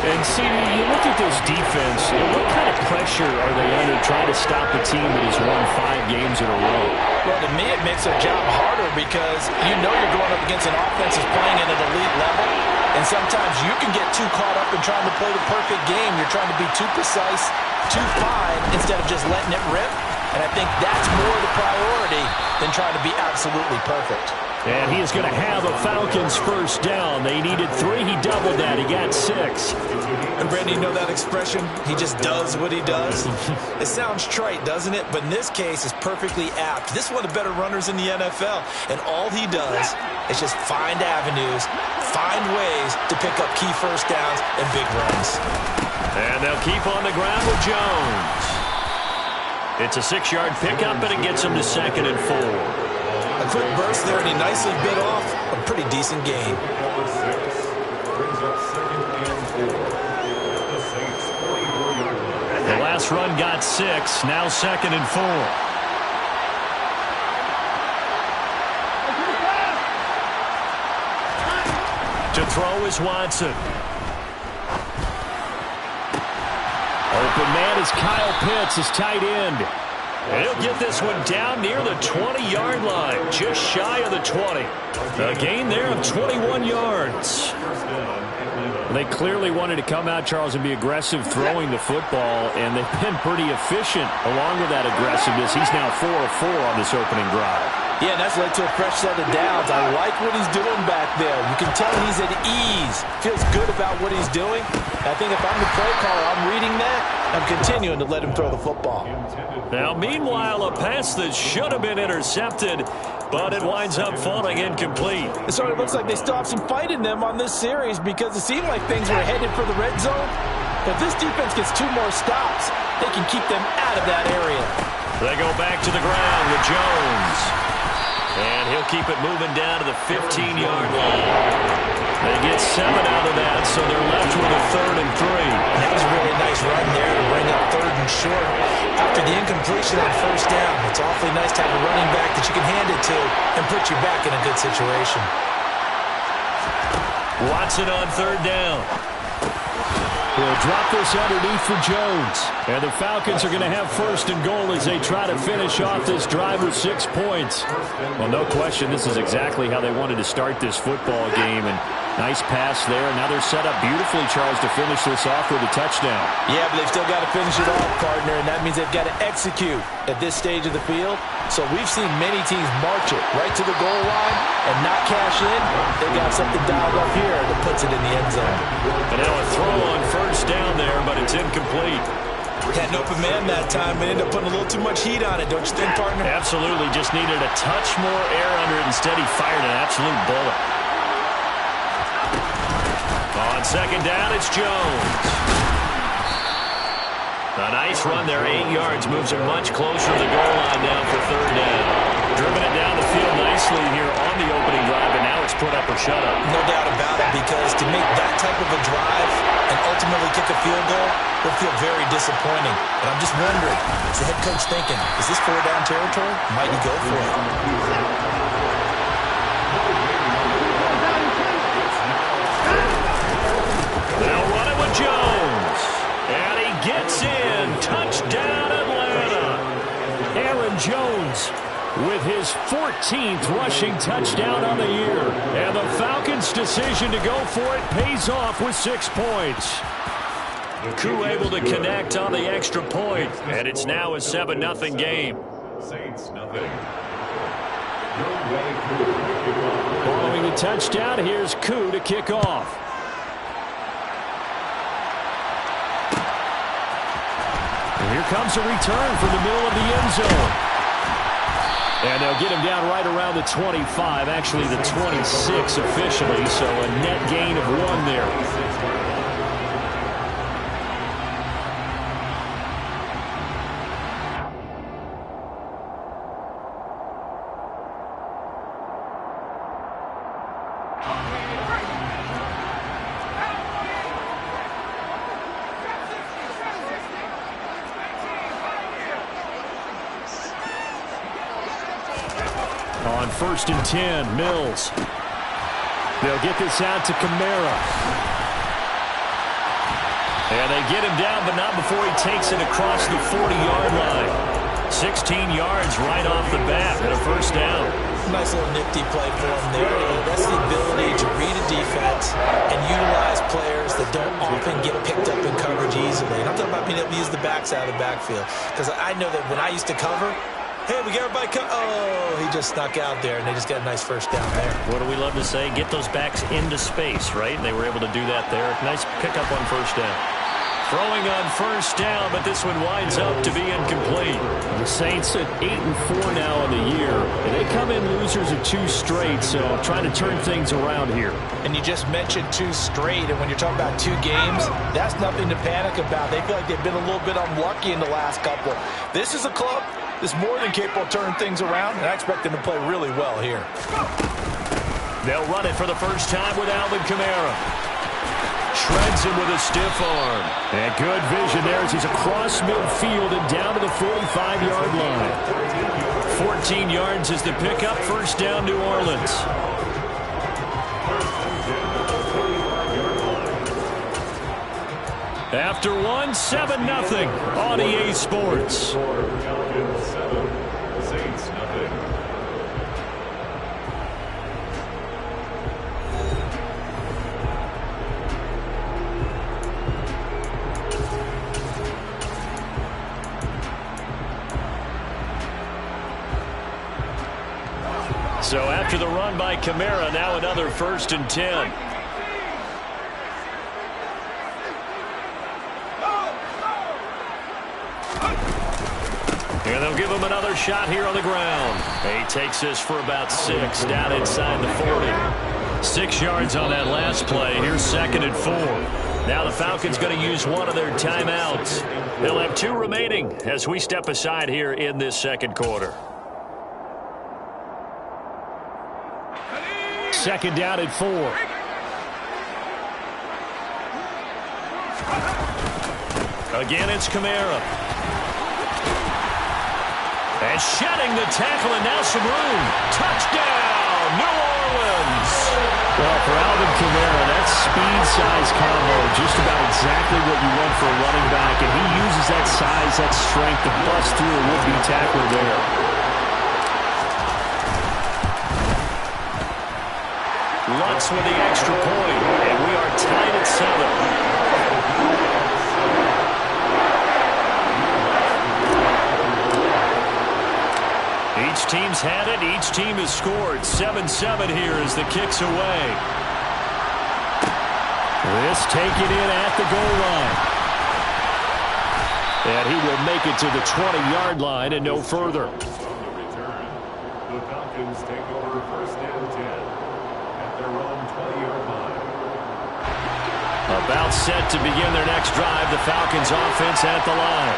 And see, you look at this defense, what kind of pressure are they under trying to stop a team that has won 5 games in a row? Well, to me, it makes their job harder because you know you're going up against an offense that's playing at an elite level. And sometimes you can get too caught up in trying to play the perfect game. You're trying to be too precise, too fine, instead of just letting it rip. And I think that's more the priority than trying to be absolutely perfect. And he is going to have a Falcons first down. They needed 3. He doubled that. He got 6. And Brandon, you know that expression? He just does what he does. It sounds trite, doesn't it? But in this case, it's perfectly apt. This is one of the better runners in the NFL. And all he does is just find avenues, find ways to pick up key first downs and big runs. And they'll keep on the ground with Jones. It's a 6-yard pickup, and it gets him to 2nd and 4. A quick burst there, and he nicely bit off a pretty decent gain. The last run got 6, now 2nd and 4. To throw is Watson. Open man is Kyle Pitts, his tight end. And he'll get this one down near the 20-yard line, just shy of the 20. A gain there of 21 yards. They clearly wanted to come out, Charles, and be aggressive throwing the football, and they've been pretty efficient along with that aggressiveness. He's now 4 of 4 on this opening drive. Yeah, and that's led to a fresh set of downs. I like what he's doing back there. You can tell he's at ease. Feels good about what he's doing. I think if I'm the play caller, I'm reading that. I'm continuing to let him throw the football. Now, meanwhile, a pass that should have been intercepted, but it winds up falling incomplete. It sort of looks like they still have some fight in them on this series because it seemed like things were headed for the red zone. But if this defense gets 2 more stops, they can keep them out of that area. They go back to the ground with Jones. And he'll keep it moving down to the 15-yard line. They get 7 out of that, so they're left with a 3rd and 3. That was a really nice run there to bring up 3rd and short. After the incompletion on 1st down, it's awfully nice to have a running back that you can hand it to and put you back in a good situation. Watson on 3rd down. He'll drop this underneath for Jones. And the Falcons are going to have 1st and goal as they try to finish off this drive with 6 points. Well, no question, this is exactly how they wanted to start this football game. And nice pass there. Now they're set up beautifully, Charles, to finish this off with a touchdown. Yeah, but they've still got to finish it off, partner, and that means they've got to execute at this stage of the field. So we've seen many teams march it right to the goal line and not cash in. They got something dialed up here that puts it in the end zone. And now a throw on 1st down there, but it's incomplete. Had an open man that time, but ended up putting a little too much heat on it, don't you think, partner? Absolutely, just needed a touch more air under it. Instead, he fired an absolute bullet. On 2nd down, it's Jones. A nice run there, 8 yards, moves him much closer to the goal line now for 3rd down. Driven it down the field nicely here on the opening drive, and now it's put up or shut up. No doubt about it, because to make that type of a drive and ultimately kick a field goal would feel very disappointing. But I'm just wondering, is the head coach thinking, is this 4-down territory? Might he go for it? They'll run it with Jones. And he gets in. Touchdown, Atlanta. Aaron Jones with his 14th rushing touchdown on the year. And the Falcons' decision to go for it pays off with 6 points. Koo able to connect on the extra point. And it's now a 7-0 game. Saints, nothing. Following the touchdown, here's Koo to kick off. Here comes a return from the middle of the end zone. And they'll get him down right around the 25, actually the 26 officially, so a net gain of 1 there. On 1st and 10, Mills. They'll get this out to Kamara. And they get him down, but not before he takes it across the 40-yard line. 16 yards right off the bat and a 1st down. Nice little nifty play for him there. That's the ability to read a defense and utilize players that don't often get picked up in coverage easily. And I'm talking about being able to use the backs out of the backfield. Because I know that when I used to cover, hey, we got everybody oh, he just snuck out there, and they just got a nice 1st down there. What do we love to say? Get those backs into space, right? And they were able to do that there. Nice pickup on 1st down. Throwing on 1st down, but this one winds up to be incomplete. The Saints at 8-4 now in the year, and they come in losers of 2 straight, so trying to turn things around here. And you just mentioned 2 straight, and when you're talking about 2 games, that's nothing to panic about. They feel like they've been a little bit unlucky in the last couple. This is a club that's more than capable of turning things around, and I expect them to play really well here. They'll run it for the first time with Alvin Kamara. Shreds him with a stiff arm. And good vision there as he's across midfield and down to the 45-yard line. 14 yards is the pickup. 1st down, New Orleans. After 1, 7-0 on EA Sports. Saints, nothing. So after the run by Kamara, now another 1st and 10. And they'll give him another shot here on the ground. He takes this for about 6 down inside the 40. 6 yards on that last play. Here's 2nd and 4. Now the Falcons going to use one of their timeouts. They'll have 2 remaining as we step aside here in this 2nd quarter. second down at 4. Again, it's Kamara. And shedding the tackle, and now some room. Touchdown, New Orleans. Well, for Alvin Kamara, that speed-size combo, just about exactly what you want for a running back, and he uses that size, that strength to bust through a would-be tackler there. Lutz with the extra point, and we are tied at 7. Each team's had it. Each team has scored. 7-7 here as the kick's away. This taken in at the goal line. And he will make it to the 20-yard line and no further. The Falcons take over first and 10 at their own 20-yard line. About set to begin their next drive. The Falcons offense at the line.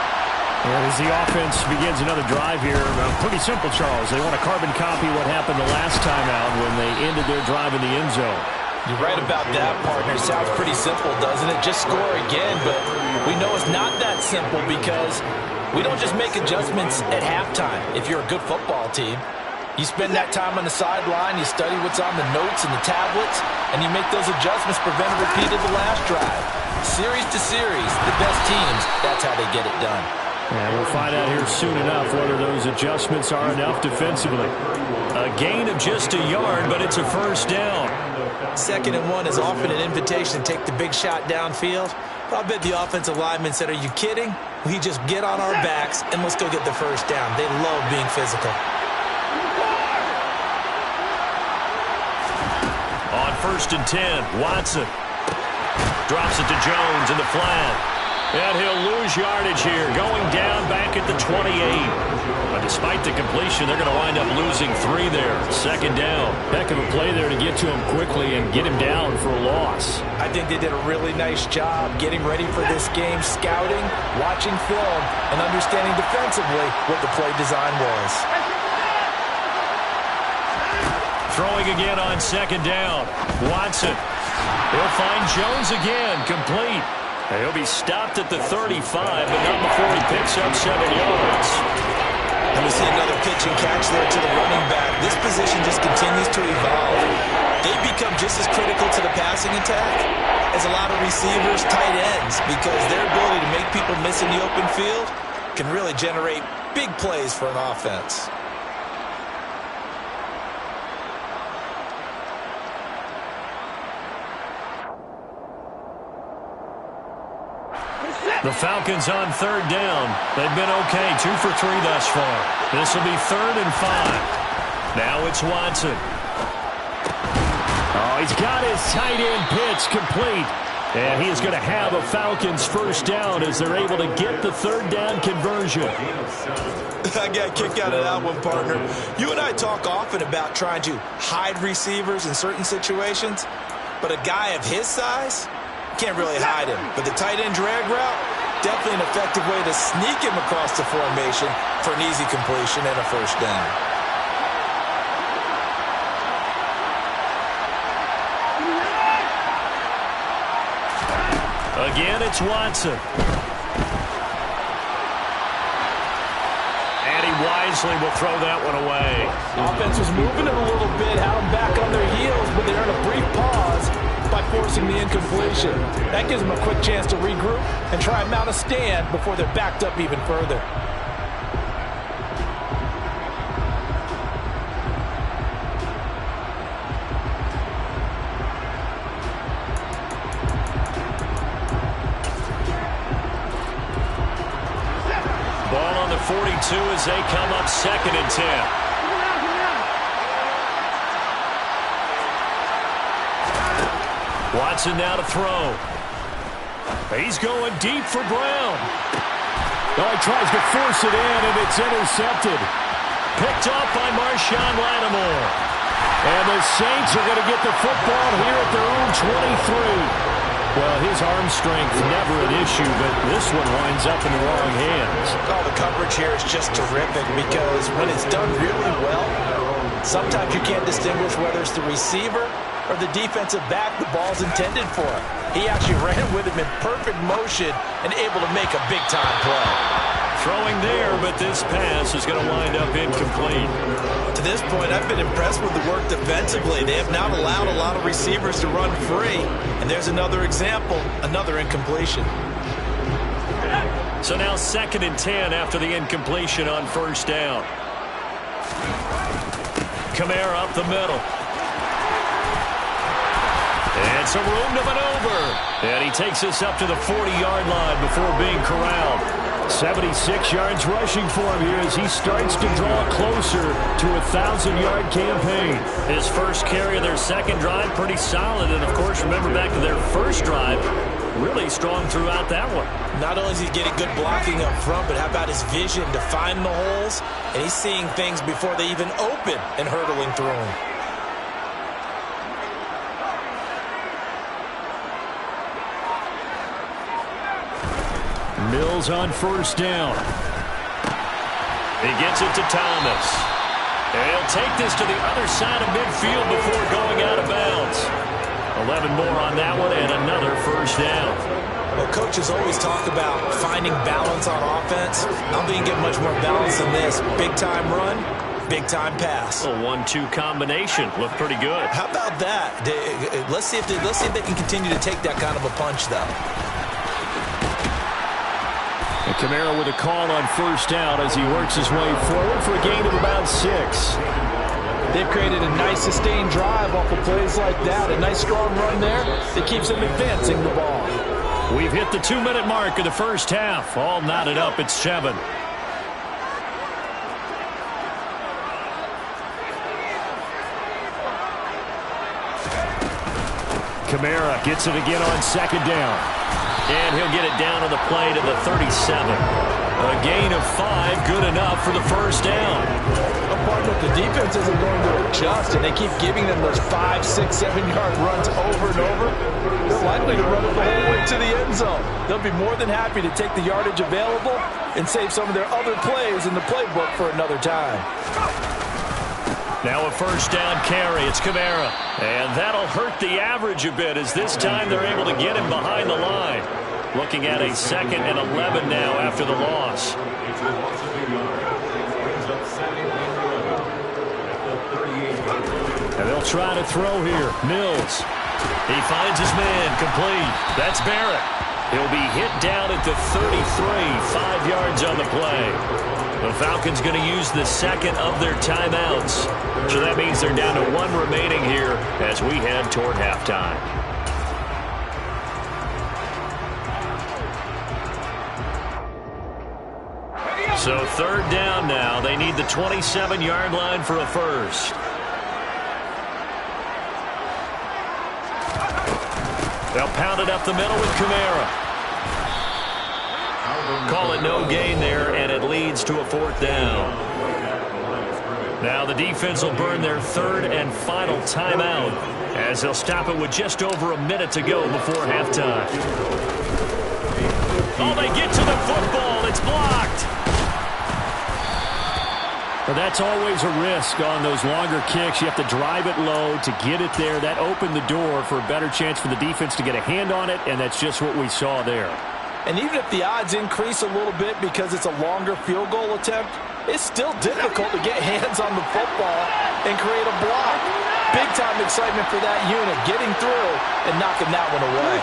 And as the offense begins another drive here, pretty simple, Charles. They want to carbon copy what happened the last time out when they ended their drive in the end zone. You're right about that, partner. Sounds pretty simple, doesn't it? Just score again, but we know it's not that simple because we don't just make adjustments at halftime if you're a good football team. You spend that time on the sideline, you study what's on the notes and the tablets, and you make those adjustments, prevent a repeat of the last drive. Series to series, the best teams, that's how they get it done. And we'll find out here soon enough whether those adjustments are enough defensively. A gain of just a yard, but it's a first down. 2nd and 1 is often an invitation to take the big shot downfield. But I bet the offensive lineman said, are you kidding? We just get on our backs and let's go get the first down. They love being physical. On 1st and 10, Watson drops it to Jones in the flat. And he'll lose yardage here, going down back at the 28. But despite the completion, they're going to wind up losing 3 there. 2nd down. Heck of a play there to get to him quickly and get him down for a loss. I think they did a really nice job getting ready for this game, scouting, watching film, and understanding defensively what the play design was. Throwing again on 2nd down. Watson. He'll find Jones again, complete. And he'll be stopped at the 35, but not before he picks up 7 yards. And we see another pitch and catch there to the running back. This position just continues to evolve. They become just as critical to the passing attack as a lot of receivers, tight ends, because their ability to make people miss in the open field can really generate big plays for an offense. The Falcons on 3rd down. They've been okay, 2 for 3 thus far. This will be 3rd and 5. Now it's Watson. Oh, he's got his tight end pitch complete. And he is going to have a Falcons first down as they're able to get the 3rd down conversion. I got a kick out of that one, partner. You and I talk often about trying to hide receivers in certain situations, but a guy of his size can't really hide him. But the tight end drag route, definitely an effective way to sneak him across the formation for an easy completion and a first down. Again, it's Watson. And he wisely will throw that one away. Offense was moving it a little bit, had them back on their heels, but they're in a brief pause by forcing the incompletion. That gives them a quick chance to regroup and try and mount a stand before they're backed up even further. Ball on the 42 as they come up 2nd and 10. Watson now to throw. He's going deep for Brown. Oh, he tries to force it in, and it's intercepted. Picked up by Marshawn Lattimore. And the Saints are going to get the football here at their own 23. Well, his arm strength never an issue, but this one winds up in the wrong hands. Oh, the coverage here is just terrific because when it's done really well, Sometimes you can't distinguish whether it's the receiver or the defensive back the ball's intended for. He actually ran with him in perfect motion and able to make a big-time play. Throwing there, but this pass is going to wind up incomplete. To this point, I've been impressed with the work defensively. They have not allowed a lot of receivers to run free. And there's another example, another incompletion. So now 2nd and 10 after the incompletion on 1st down. Kamara up the middle. And some room to maneuver. And he takes us up to the 40-yard line before being corralled. 76 yards rushing for him here as he starts to draw closer to a 1,000-yard campaign. His first carry of their 2nd drive, pretty solid. And, of course, remember back to their 1st drive, really strong throughout that one. Not only is he getting good blocking up front, but how about his vision to find the holes? And he's seeing things before they even open and hurdling through them. Mills on 1st down. He gets it to Thomas. And he'll take this to the other side of midfield before going out of bounds. 11 more on that one and another 1st down. Well, coaches always talk about finding balance on offense. I don't think you get much more balance than this. Big-time run, big-time pass. A 1-2 combination. Looked pretty good. How about that? Let's see if they can continue to take that kind of a punch, though. And Kamara with a call on 1st down as he works his way forward for a gain of about 6. They've created a nice sustained drive off of plays like that. A nice strong run there that keeps them advancing the ball. We've hit the 2-minute mark of the 1st half. All knotted up at 7. Kamara gets it again on 2nd down. And he'll get it down on the play to the 37. A gain of 5, good enough for the 1st down. But the defense isn't going to adjust, and they keep giving them those 5, 6, 7-yard runs over and over. They're likely to run it the whole way to the end zone. They'll be more than happy to take the yardage available and save some of their other plays in the playbook for another time. Now a 1st down carry. It's Kamara. And that'll hurt the average a bit as this time they're able to get him behind the line. Looking at a 2nd and 11 now after the loss. And they'll try to throw here. Mills. He finds his man. Complete. That's Barrett. He'll be hit down at the 33. 5 yards on the play. The Falcons going to use the 2nd of their timeouts. So that means they're down to 1 remaining here as we head toward halftime. So 3rd down now. They need the 27-yard line for a 1st. They'll pound it up the middle with Kamara. Call it no gain there, and it leads to a 4th down. Now the defense will burn their 3rd and final timeout as they'll stop it with just over a minute to go before halftime. Oh, they get to the football. It's blocked. But that's always a risk on those longer kicks. You have to drive it low to get it there. That opened the door for a better chance for the defense to get a hand on it, and that's just what we saw there. And even if the odds increase a little bit because it's a longer field goal attempt, it's still difficult to get hands on the football and create a block. Big-time excitement for that unit, getting through and knocking that one away.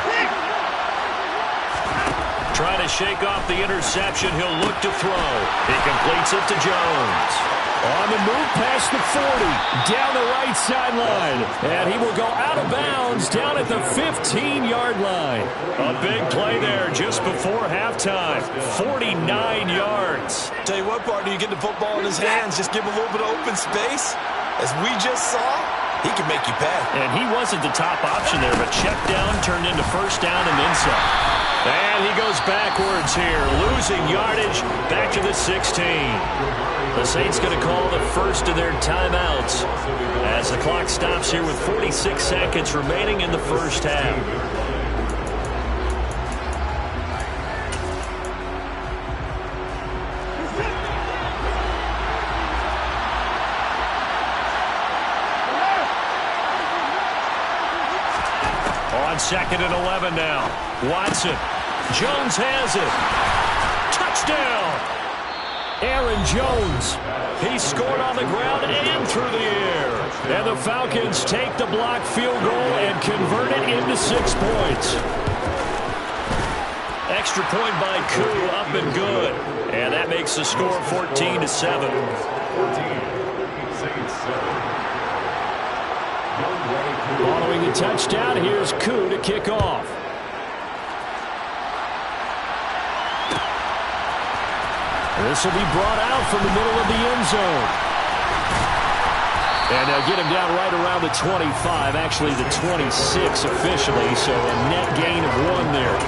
Trying to shake off the interception. He'll look to throw. He completes it to Jones. On the move past the 40, down the right sideline. And he will go out of bounds down at the 15-yard line. A big play there just before halftime. 49 yards. Tell you what, partner, you get the football in his hands, just give him a little bit of open space. As we just saw, he can make you pay. And he wasn't the top option there, but check down turned into 1st down and then some. And he goes backwards here, losing yardage back to the 16. The Saints going to call the 1st of their timeouts as the clock stops here with 46 seconds remaining in the 1st half. On 2nd and 11 now. Watson. Jones has it. Touchdown. Aaron Jones. He scored on the ground and through the air. And the Falcons take the blocked field goal and convert it into 6 points. Extra point by Koo, up and good. And that makes the score 14-7. 14, Saints 7. Following the touchdown, here's Koo to kick off. This will be brought out from the middle of the end zone. And they'll get him down right around the 25, actually the 26 officially, so a net gain of 1 there.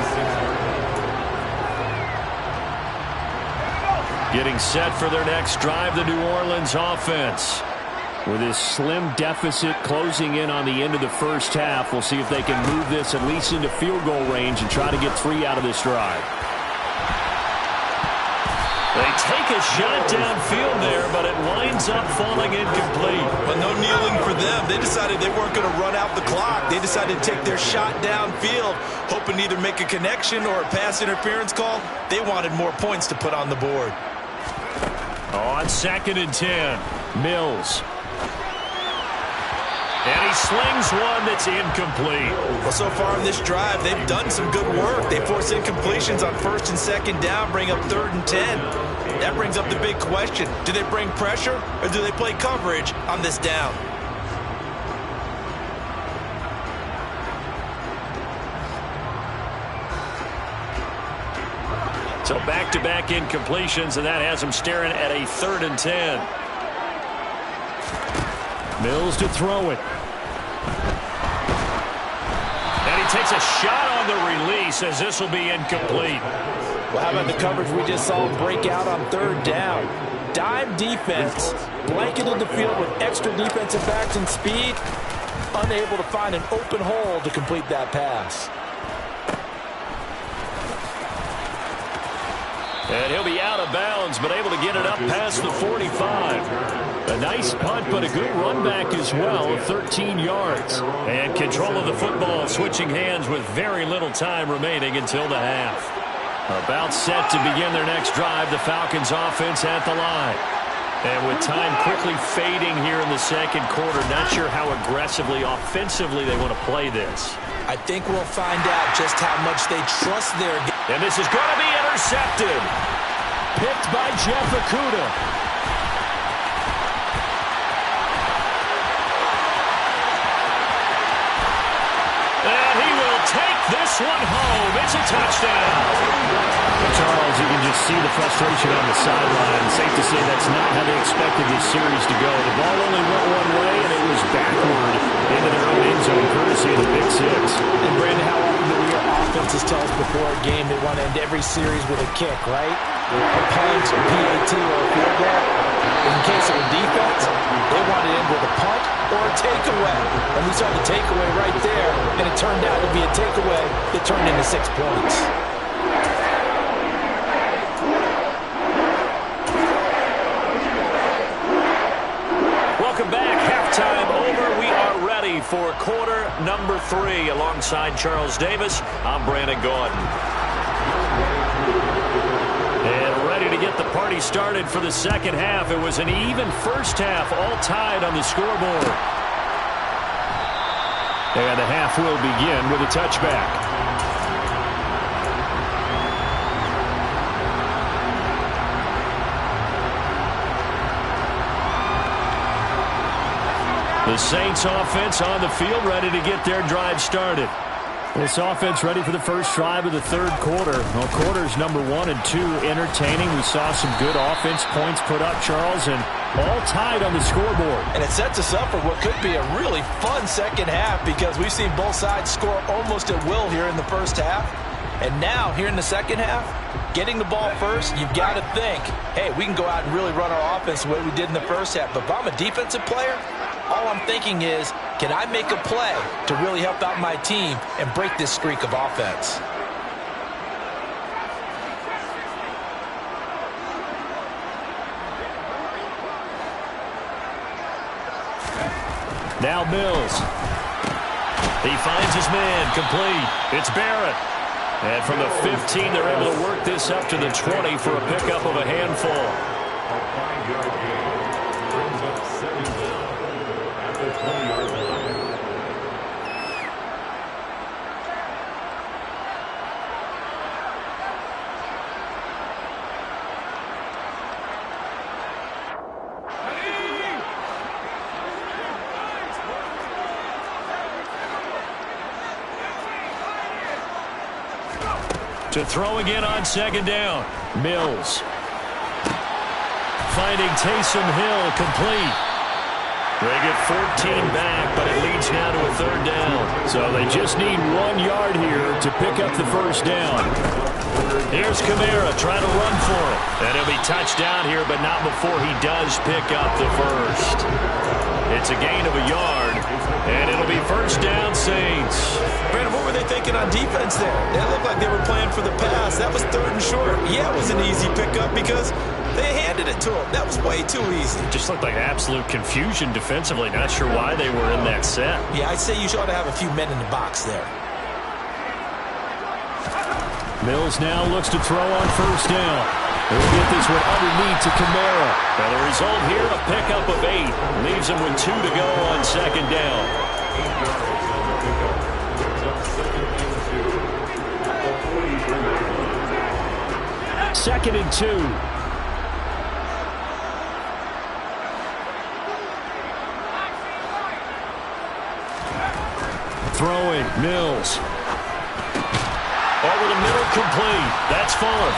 Getting set for their next drive, the New Orleans offense. With this slim deficit closing in on the end of the first half, we'll see if they can move this at least into field goal range and try to get 3 out of this drive. They take a shot downfield there, but it winds up falling incomplete. But no kneeling for them. They decided they weren't going to run out the clock. They decided to take their shot downfield, hoping to either make a connection or a pass interference call. They wanted more points to put on the board. On 2nd and 10, Mills. And he slings one that's incomplete. Well, so far in this drive, they've done some good work. They force incompletions on 1st and 2nd down, bring up 3rd and 10. That brings up the big question. Do they bring pressure or do they play coverage on this down? So back-to-back incompletions, and that has them staring at a 3rd and 10. Mills to throw it. And he takes a shot on the release as this will be incomplete. Well, how about the coverage we just saw break out on 3rd down? Dime defense, blanketed the field with extra defensive backs and speed, unable to find an open hole to complete that pass. And he'll be out of bounds, but able to get it up past the 45. A nice punt, but a good run back as well, 13 yards. And control of the football, switching hands with very little time remaining until the half. About set to begin their next drive, the Falcons offense at the line. And with time quickly fading here in the 2nd quarter, not sure how aggressively, offensively they want to play this. I think we'll find out just how much they trust their game. And this is going to be intercepted. Picked by Jeff Okudah. And he will take this one home. It's a touchdown. Charles, you can just see the frustration on the sideline. Safe to say that's not how they expected this series to go. The ball only went one way, and it was backward into their own end zone, courtesy of the pick 6. And Brandon, how often do your offenses tell us before a game they want to end every series with a kick, right? A punt, a PAT, or a field goal. In case of a defense, they want to end with a punt or a takeaway. And we saw the takeaway right there, and it turned out to be a takeaway that turned into 6 points. Welcome back. Halftime over. We are ready for quarter number 3. Alongside Charles Davis, I'm Brandon Gaudin. And ready to get the party started for the 2nd half. It was an even first half, all tied on the scoreboard. And the half will begin with a touchback. The Saints offense on the field ready to get their drive started. This offense ready for the first drive of the 3rd quarter. Well, quarters number 1 and 2 entertaining. We saw some good offense points put up, Charles, and all tied on the scoreboard. And it sets us up for what could be a really fun 2nd half because we've seen both sides score almost at will here in the first half. And now, here in the 2nd half, getting the ball first, you've got to think, hey, we can go out and really run our offense the way we did in the first half. But if I'm a defensive player, all I'm thinking is, can I make a play to really help out my team and break this streak of offense? Now Mills. He finds his man, complete. It's Barrett. And from the 15, they're able to work this up to the 20 for a pickup of a handful. A 5-yard gain brings up 7 down at the 20-yard line. To throw again on second down. Mills. Finding Taysom Hill, complete. They get 14 back, but it leads now to a third down. So they just need 1 yard here to pick up the first down. Here's Kamara trying to run for it. And he'll be touched down here, but not before he does pick up the first. It's a gain of a yard, and it'll be first down, Saints. Brandon, what were they thinking on defense there? It looked like they were playing for the pass. That was third and short. Yeah, it was an easy pickup because they handed it to him. That was way too easy. Just looked like absolute confusion defensively. Not sure why they were in that set. Yeah, I'd say you ought to have a few men in the box there. Mills now looks to throw on first down. He'll get this one underneath to Kamara. Now the result here, a pickup of 8. Leaves him with 2 to go on second down. 8 yards on the pickup. Brings up 2nd and 2 at the 43. 2nd and 2. Throwing, Mills. Over the middle, complete. That's Fuller.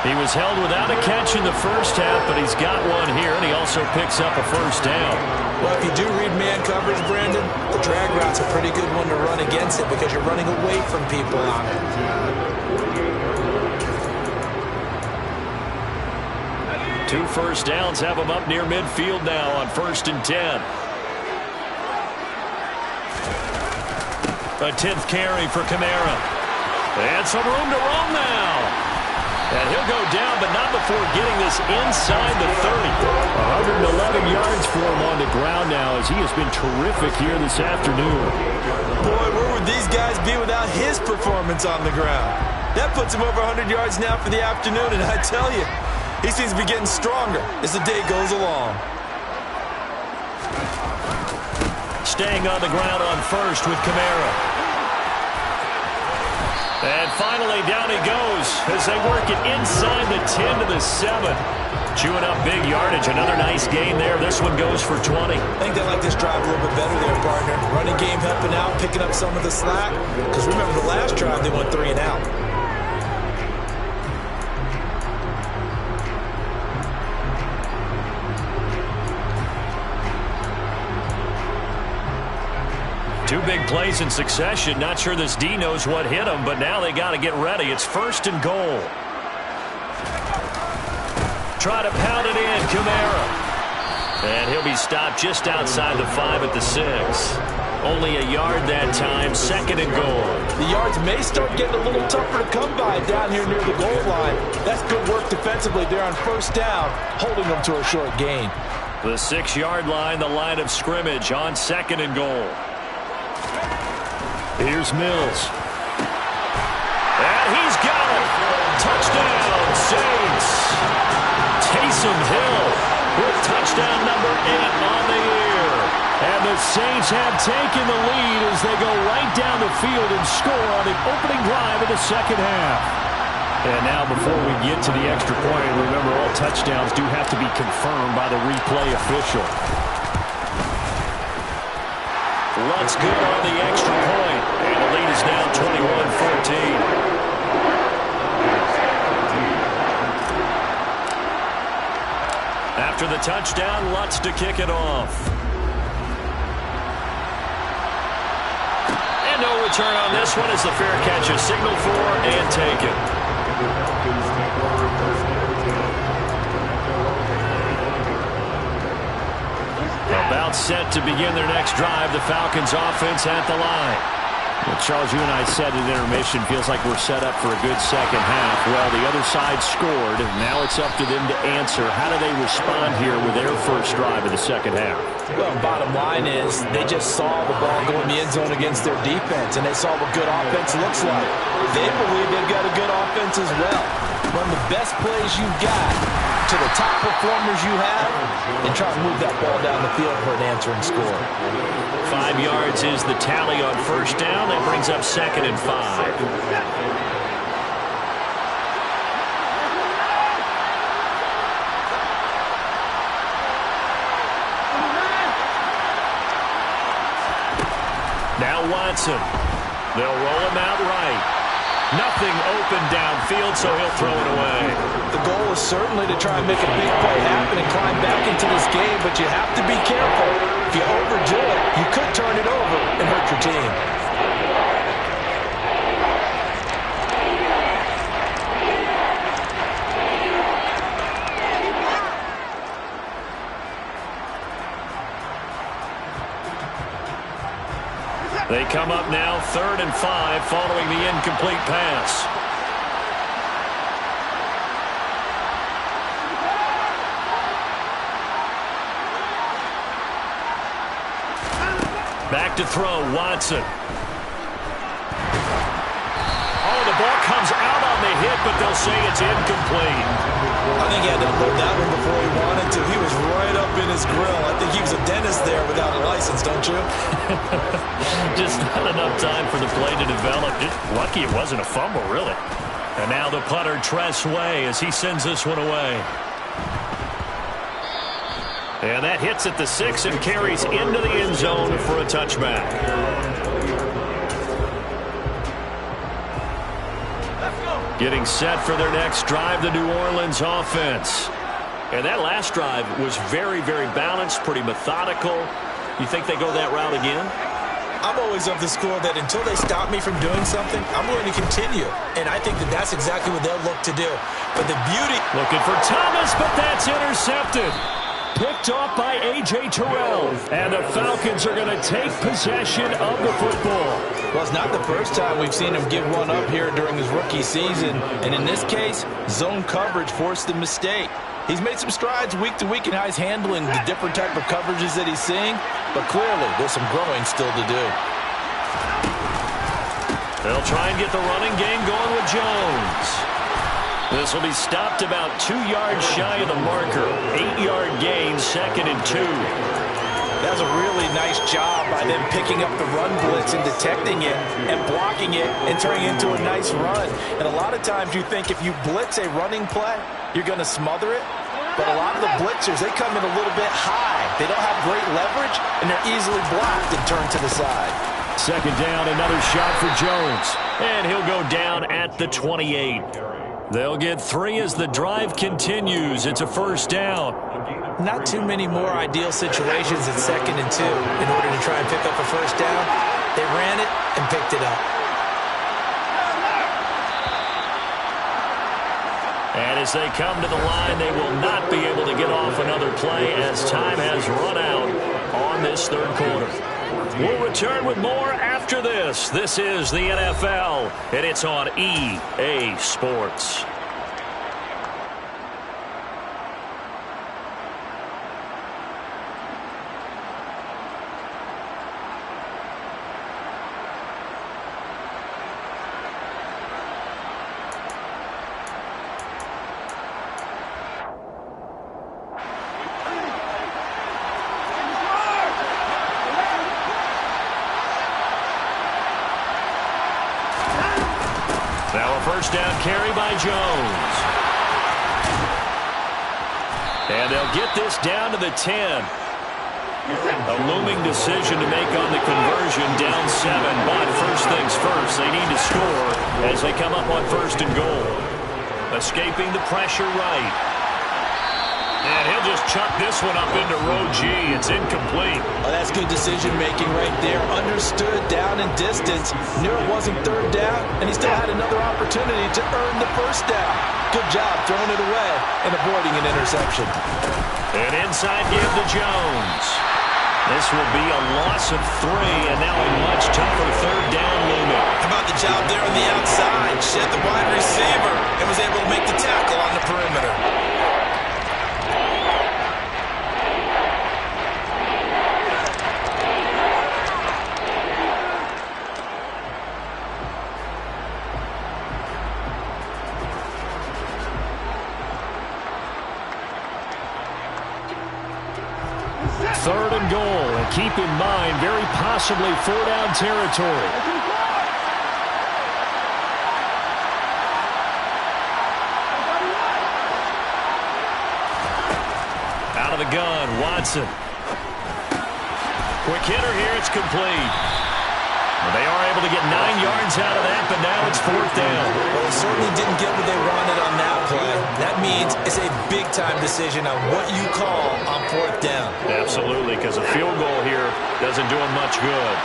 He was held without a catch in the first half, but he's got one here, and he also picks up a first down. Well, if you do read man coverage, Brandon, the drag route's a pretty good one to run against it because you're running away from people on it. 2 first downs have him up near midfield now on 1st and 10. A 10th carry for Kamara. And some room to roam now. And he'll go down, but not before getting this inside the 30. 111 yards for him on the ground now as he has been terrific here this afternoon. Boy, where would these guys be without his performance on the ground? That puts him over 100 yards now for the afternoon, and I tell you, he seems to be getting stronger as the day goes along. Staying on the ground on first with Kamara. And finally, down he goes as they work it inside the 10 to the 7. Chewing up big yardage. Another nice gain there. This one goes for 20. I think they like this drive a little bit better there, partner. Running game helping out, picking up some of the slack. Because remember, the last drive, they went 3 and out. Two big plays in succession. Not sure this D knows what hit him, but now they got to get ready. It's 1st and goal. Try to pound it in, Kamara. And he'll be stopped just outside the 5 at the 6. Only a yard that time, 2nd and goal. The yards may start getting a little tougher to come by down here near the goal line. That's good work defensively there on first down, holding them to a short gain. The 6-yard line, the line of scrimmage on 2nd and goal. Here's Mills. And he's got it. Touchdown, Saints. Taysom Hill with touchdown number 8 on the year. And the Saints have taken the lead as they go right down the field and score on the opening drive of the second half. And now before we get to the extra point, remember all touchdowns do have to be confirmed by the replay official. Lutz good on the extra point. And the lead is now 21-14. After the touchdown, Lutz to kick it off. And no return on this one as the fair catch is signaled for and taken. About set to begin their next drive. The Falcons offense at the line. Well, Charles, you and I said at intermission, feels like we're set up for a good second half. Well, the other side scored. Now it's up to them to answer. How do they respond here with their first drive of the second half? Well, bottom line is they just saw the ball go in the end zone against their defense, and they saw what good offense looks like. They believe they've got a good offense as well. Run the best plays you've got to the top performers you have and try to move that ball down the field for an answering score. 5 yards is the tally on first down. That brings up 2nd and 5. Now Watson. They'll roll him out right. Nothing open downfield, so he'll throw it away. The goal is certainly to try and make a big play happen and climb back into this game, but you have to be careful. If you overdo it, you could turn it over and hurt your team. They come up now 3rd and 5 following the incomplete pass. Back to throw, Watson. Oh, the ball comes out on the hit, but they'll say it's incomplete. I think he had to unload that one before he wanted to. He was right up in his grill. I think he was a dentist there without a license, don't you? Just not enough time for the play to develop. Just lucky it wasn't a fumble, really. And now the punter, Tress Way, as he sends this one away. And that hits at the 6 and carries into the end zone for a touchback. Getting set for their next drive, the New Orleans offense. And that last drive was very, very balanced, pretty methodical. You think they go that route again? I'm always of the school that until they stop me from doing something, I'm going to continue. And I think that that's exactly what they'll look to do. But the beauty... Looking for Thomas, but that's intercepted. Picked off by A.J. Terrell. And the Falcons are going to take possession of the football. Well, it's not the first time we've seen him give one up here during his rookie season. And in this case, zone coverage forced the mistake. He's made some strides week to week in how he's handling the different type of coverages that he's seeing. But clearly, there's some growing still to do. They'll try and get the running game going with Jones. This will be stopped about 2 yards shy of the marker. 8-yard gain, 2nd and 2. That was a really nice job by them picking up the run blitz and detecting it and blocking it and turning it into a nice run. And a lot of times you think if you blitz a running play, you're going to smother it. But a lot of the blitzers, they come in a little bit high. They don't have great leverage, and they're easily blocked and turned to the side. 2nd down, another shot for Jones. And he'll go down at the 28. They'll get 3 as the drive continues. It's a 1st down. Not too many more ideal situations at 2nd and 2 in order to try and pick up a 1st down. They ran it and picked it up. And as they come to the line, they will not be able to get off another play as time has run out on this 3rd quarter. We'll return with more after this. This is the NFL, and it's on EA Sports. Now a 1st down carry by Jones. And they'll get this down to the 10. A looming decision to make on the conversion, down 7. But first things first, they need to score as they come up on 1st and goal. Escaping the pressure right. And he'll just chuck this one up into row G. It's incomplete. Oh, that's good decision-making right there. Understood down and distance. Knew it wasn't 3rd down, and he still had another opportunity to earn the 1st down. Good job throwing it away and avoiding an interception. An inside give to Jones. This will be a loss of 3, and now a much tougher 3rd down look. job there on the outside. Shed the wide receiver and was able to make the tackle on the perimeter. Third and goal, and keep in mind, very possibly 4-down territory. Out of the gun, Watson. Quick hitter here, it's complete. Well, they are able to get 9 yards out of that, but now it's 4th down. Well, they certainly didn't get what they wanted on that play. That means it's a big-time decision on what you call on 4th down. Absolutely, because a field goal here doesn't do them much good.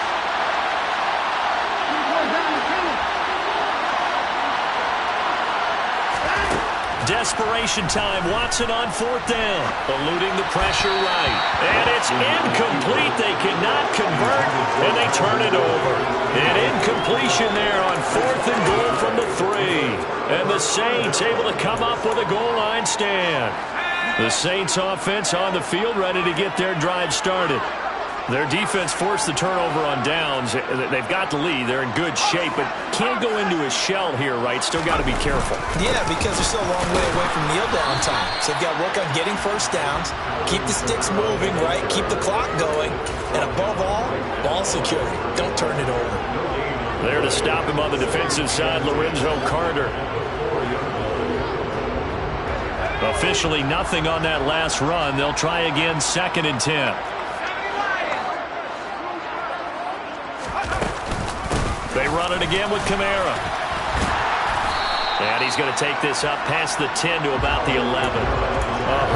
Desperation time. Watson on 4th down. Eluding the pressure right. And it's incomplete. They cannot convert, and they turn it over. An incompletion there on 4th and goal from the 3. And the Saints able to come up with a goal line stand. The Saints offense on the field ready to get their drive started. Their defense forced the turnover on downs. They've got the lead. They're in good shape, but can't go into a shell here, right? Still got to be careful. Yeah, because they're still a long way away from kneel down time. So they've got to work on getting first downs, keep the sticks moving, right? Keep the clock going. And above all, ball security. Don't turn it over. There to stop him on the defensive side, Lorenzo Carter. Officially nothing on that last run. They'll try again, 2nd and 10. They run it again with Kamara. And he's going to take this up past the 10 to about the 11.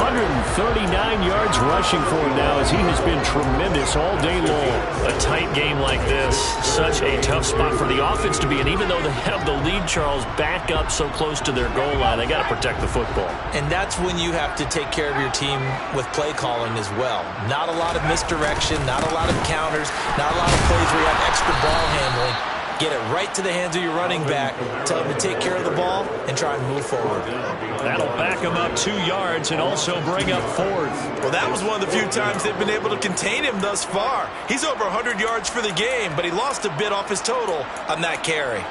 139 yards rushing for him now as he has been tremendous all day long. A tight game like this, such a tough spot for the offense to be in. Even though they have the lead, Charles, back up so close to their goal line, they got to protect the football. And that's when you have to take care of your team with play calling as well. Not a lot of misdirection, not a lot of counters, not a lot of plays where you have extra ball handling. Get it right to the hands of your running back. Tell him to take care of the ball and try and move forward. That'll back him up 2 yards and also bring up 4th. Well, that was one of the few times they've been able to contain him thus far. He's over 100 yards for the game, but he lost a bit off his total on that carry.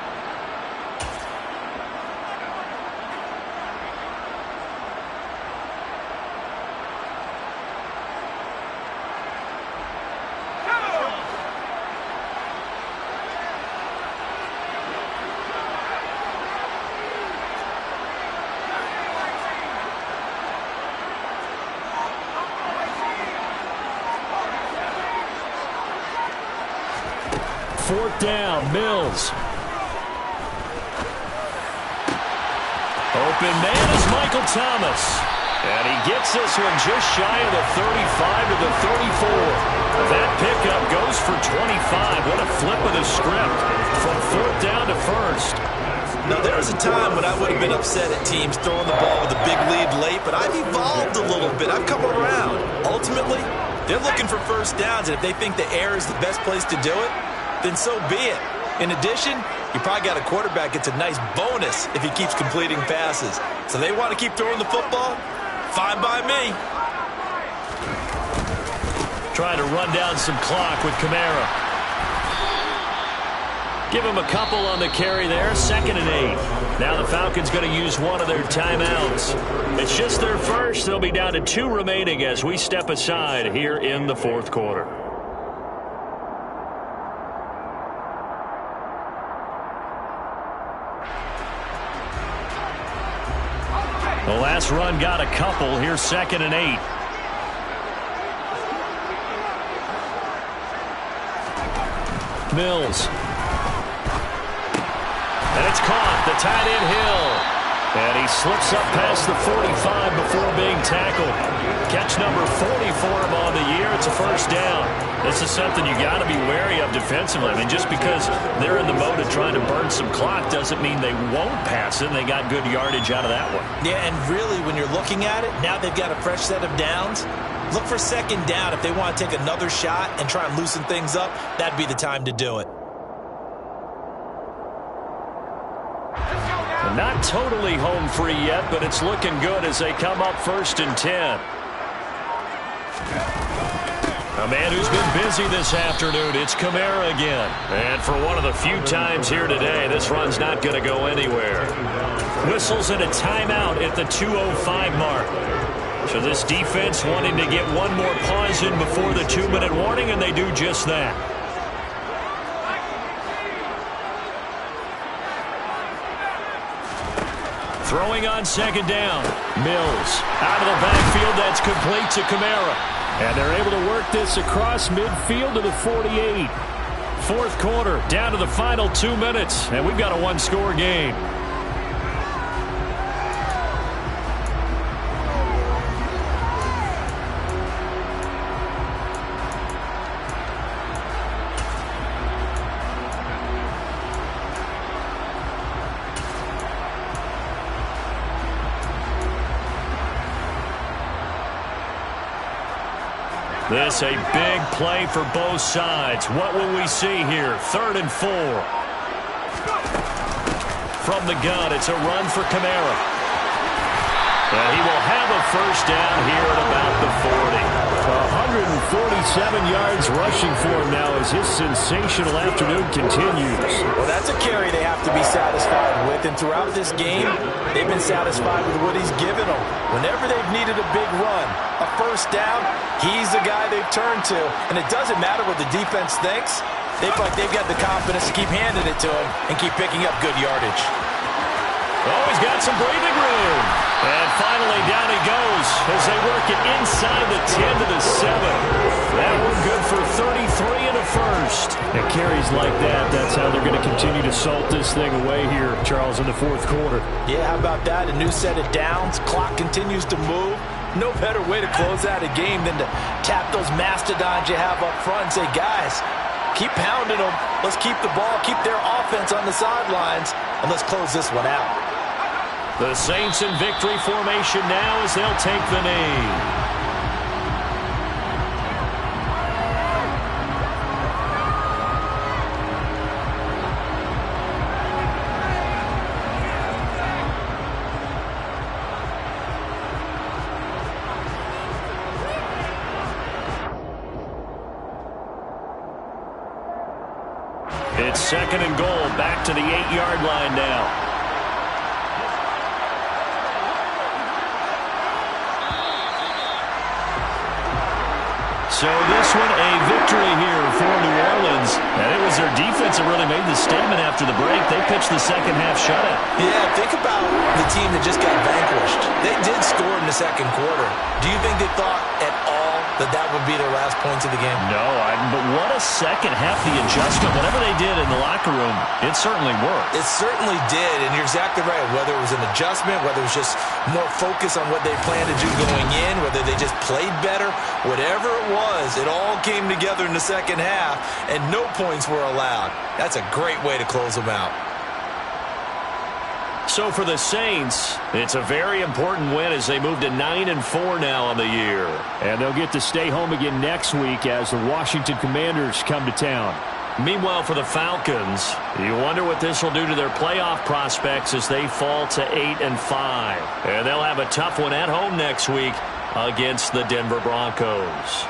Fourth down, Mills. Open man is Michael Thomas. And he gets this one just shy of the 35 to the 34. That pickup goes for 25. What a flip of the script from 4th down to 1st. Now, there was a time when I would have been upset at teams throwing the ball with a big lead late, but I've evolved a little bit. I've come around. Ultimately, they're looking for first downs, and if they think the air is the best place to do it, then so be it. In addition, you probably got a quarterback gets a nice bonus if he keeps completing passes. So they want to keep throwing the football? Fine by me. Trying to run down some clock with Kamara. Give him a couple on the carry there, 2nd and 8. Now the Falcons going to use one of their timeouts. It's just their first. They'll be down to 2 remaining as we step aside here in the 4th quarter. The last run got a couple. Here's 2nd and 8. Mills. And it's caught. The tight end Hill. And he slips up past the 45 before being tackled. Catch number 40 for him on the year. It's a first down. This is something you got to be wary of defensively. I mean, just because they're in the mode of trying to burn some clock doesn't mean they won't pass it. And they got good yardage out of that one. Yeah, and really, when you're looking at it, now they've got a fresh set of downs. Look for 2nd down. If they want to take another shot and try and loosen things up, that'd be the time to do it. Not totally home free yet, but it's looking good as they come up 1st and 10. A man who's been busy this afternoon, it's Kamara again. And for one of the few times here today, this run's not going to go anywhere. Whistles and a timeout at the 2:05 mark. So this defense wanting to get one more pause in before the 2-minute warning, and they do just that. Throwing on 2nd down. Mills out of the backfield. That's complete to Kamara. And they're able to work this across midfield to the 48. 4th quarter, down to the final 2 minutes, and we've got a one-score game. This a big play for both sides. What will we see here? 3rd and 4. From the gun, it's a run for Kamara. And he will have a 1st down here at about the 40. 147 yards rushing for him now as his sensational afternoon continues. Well, that's a carry they have to be satisfied with. And throughout this game, they've been satisfied with what he's given them. Whenever they've needed a big run, a 1st down, he's the guy they've turned to. And it doesn't matter what the defense thinks. They feel like they've got the confidence to keep handing it to him and keep picking up good yardage. Oh, he's got some breathing room. And finally down he goes as they work it inside the 10 to the 7. That one good for 33 and a 1st. And carries like that, that's how they're going to continue to salt this thing away here, Charles, in the 4th quarter. Yeah, how about that? A new set of downs. Clock continues to move. No better way to close out a game than to tap those mastodons you have up front and say, guys, keep pounding them. Let's keep the ball, keep their offense on the sidelines, and let's close this one out. The Saints in victory formation now as they'll take the knee. It's 2nd and goal, back to the 8-yard line now. So this one a victory here for New Orleans. And it was their defense that really made the statement after the break. They pitched the second half shutout. Yeah, think about the team that just got vanquished. They did score in the 2nd quarter. Do you think they thought at all that would be their last points of the game? No, but what a second half, the adjustment. Whatever they did in the locker room, it certainly worked. It certainly did, and you're exactly right. Whether it was an adjustment, whether it was just more focus on what they planned to do going in, whether they just played better, whatever it was, it all came together in the second half, and no points were allowed. That's a great way to close them out. So for the Saints, it's a very important win as they move to 9-4 now on the year. And they'll get to stay home again next week as the Washington Commanders come to town. Meanwhile, for the Falcons, you wonder what this will do to their playoff prospects as they fall to 8-5. And they'll have a tough one at home next week against the Denver Broncos.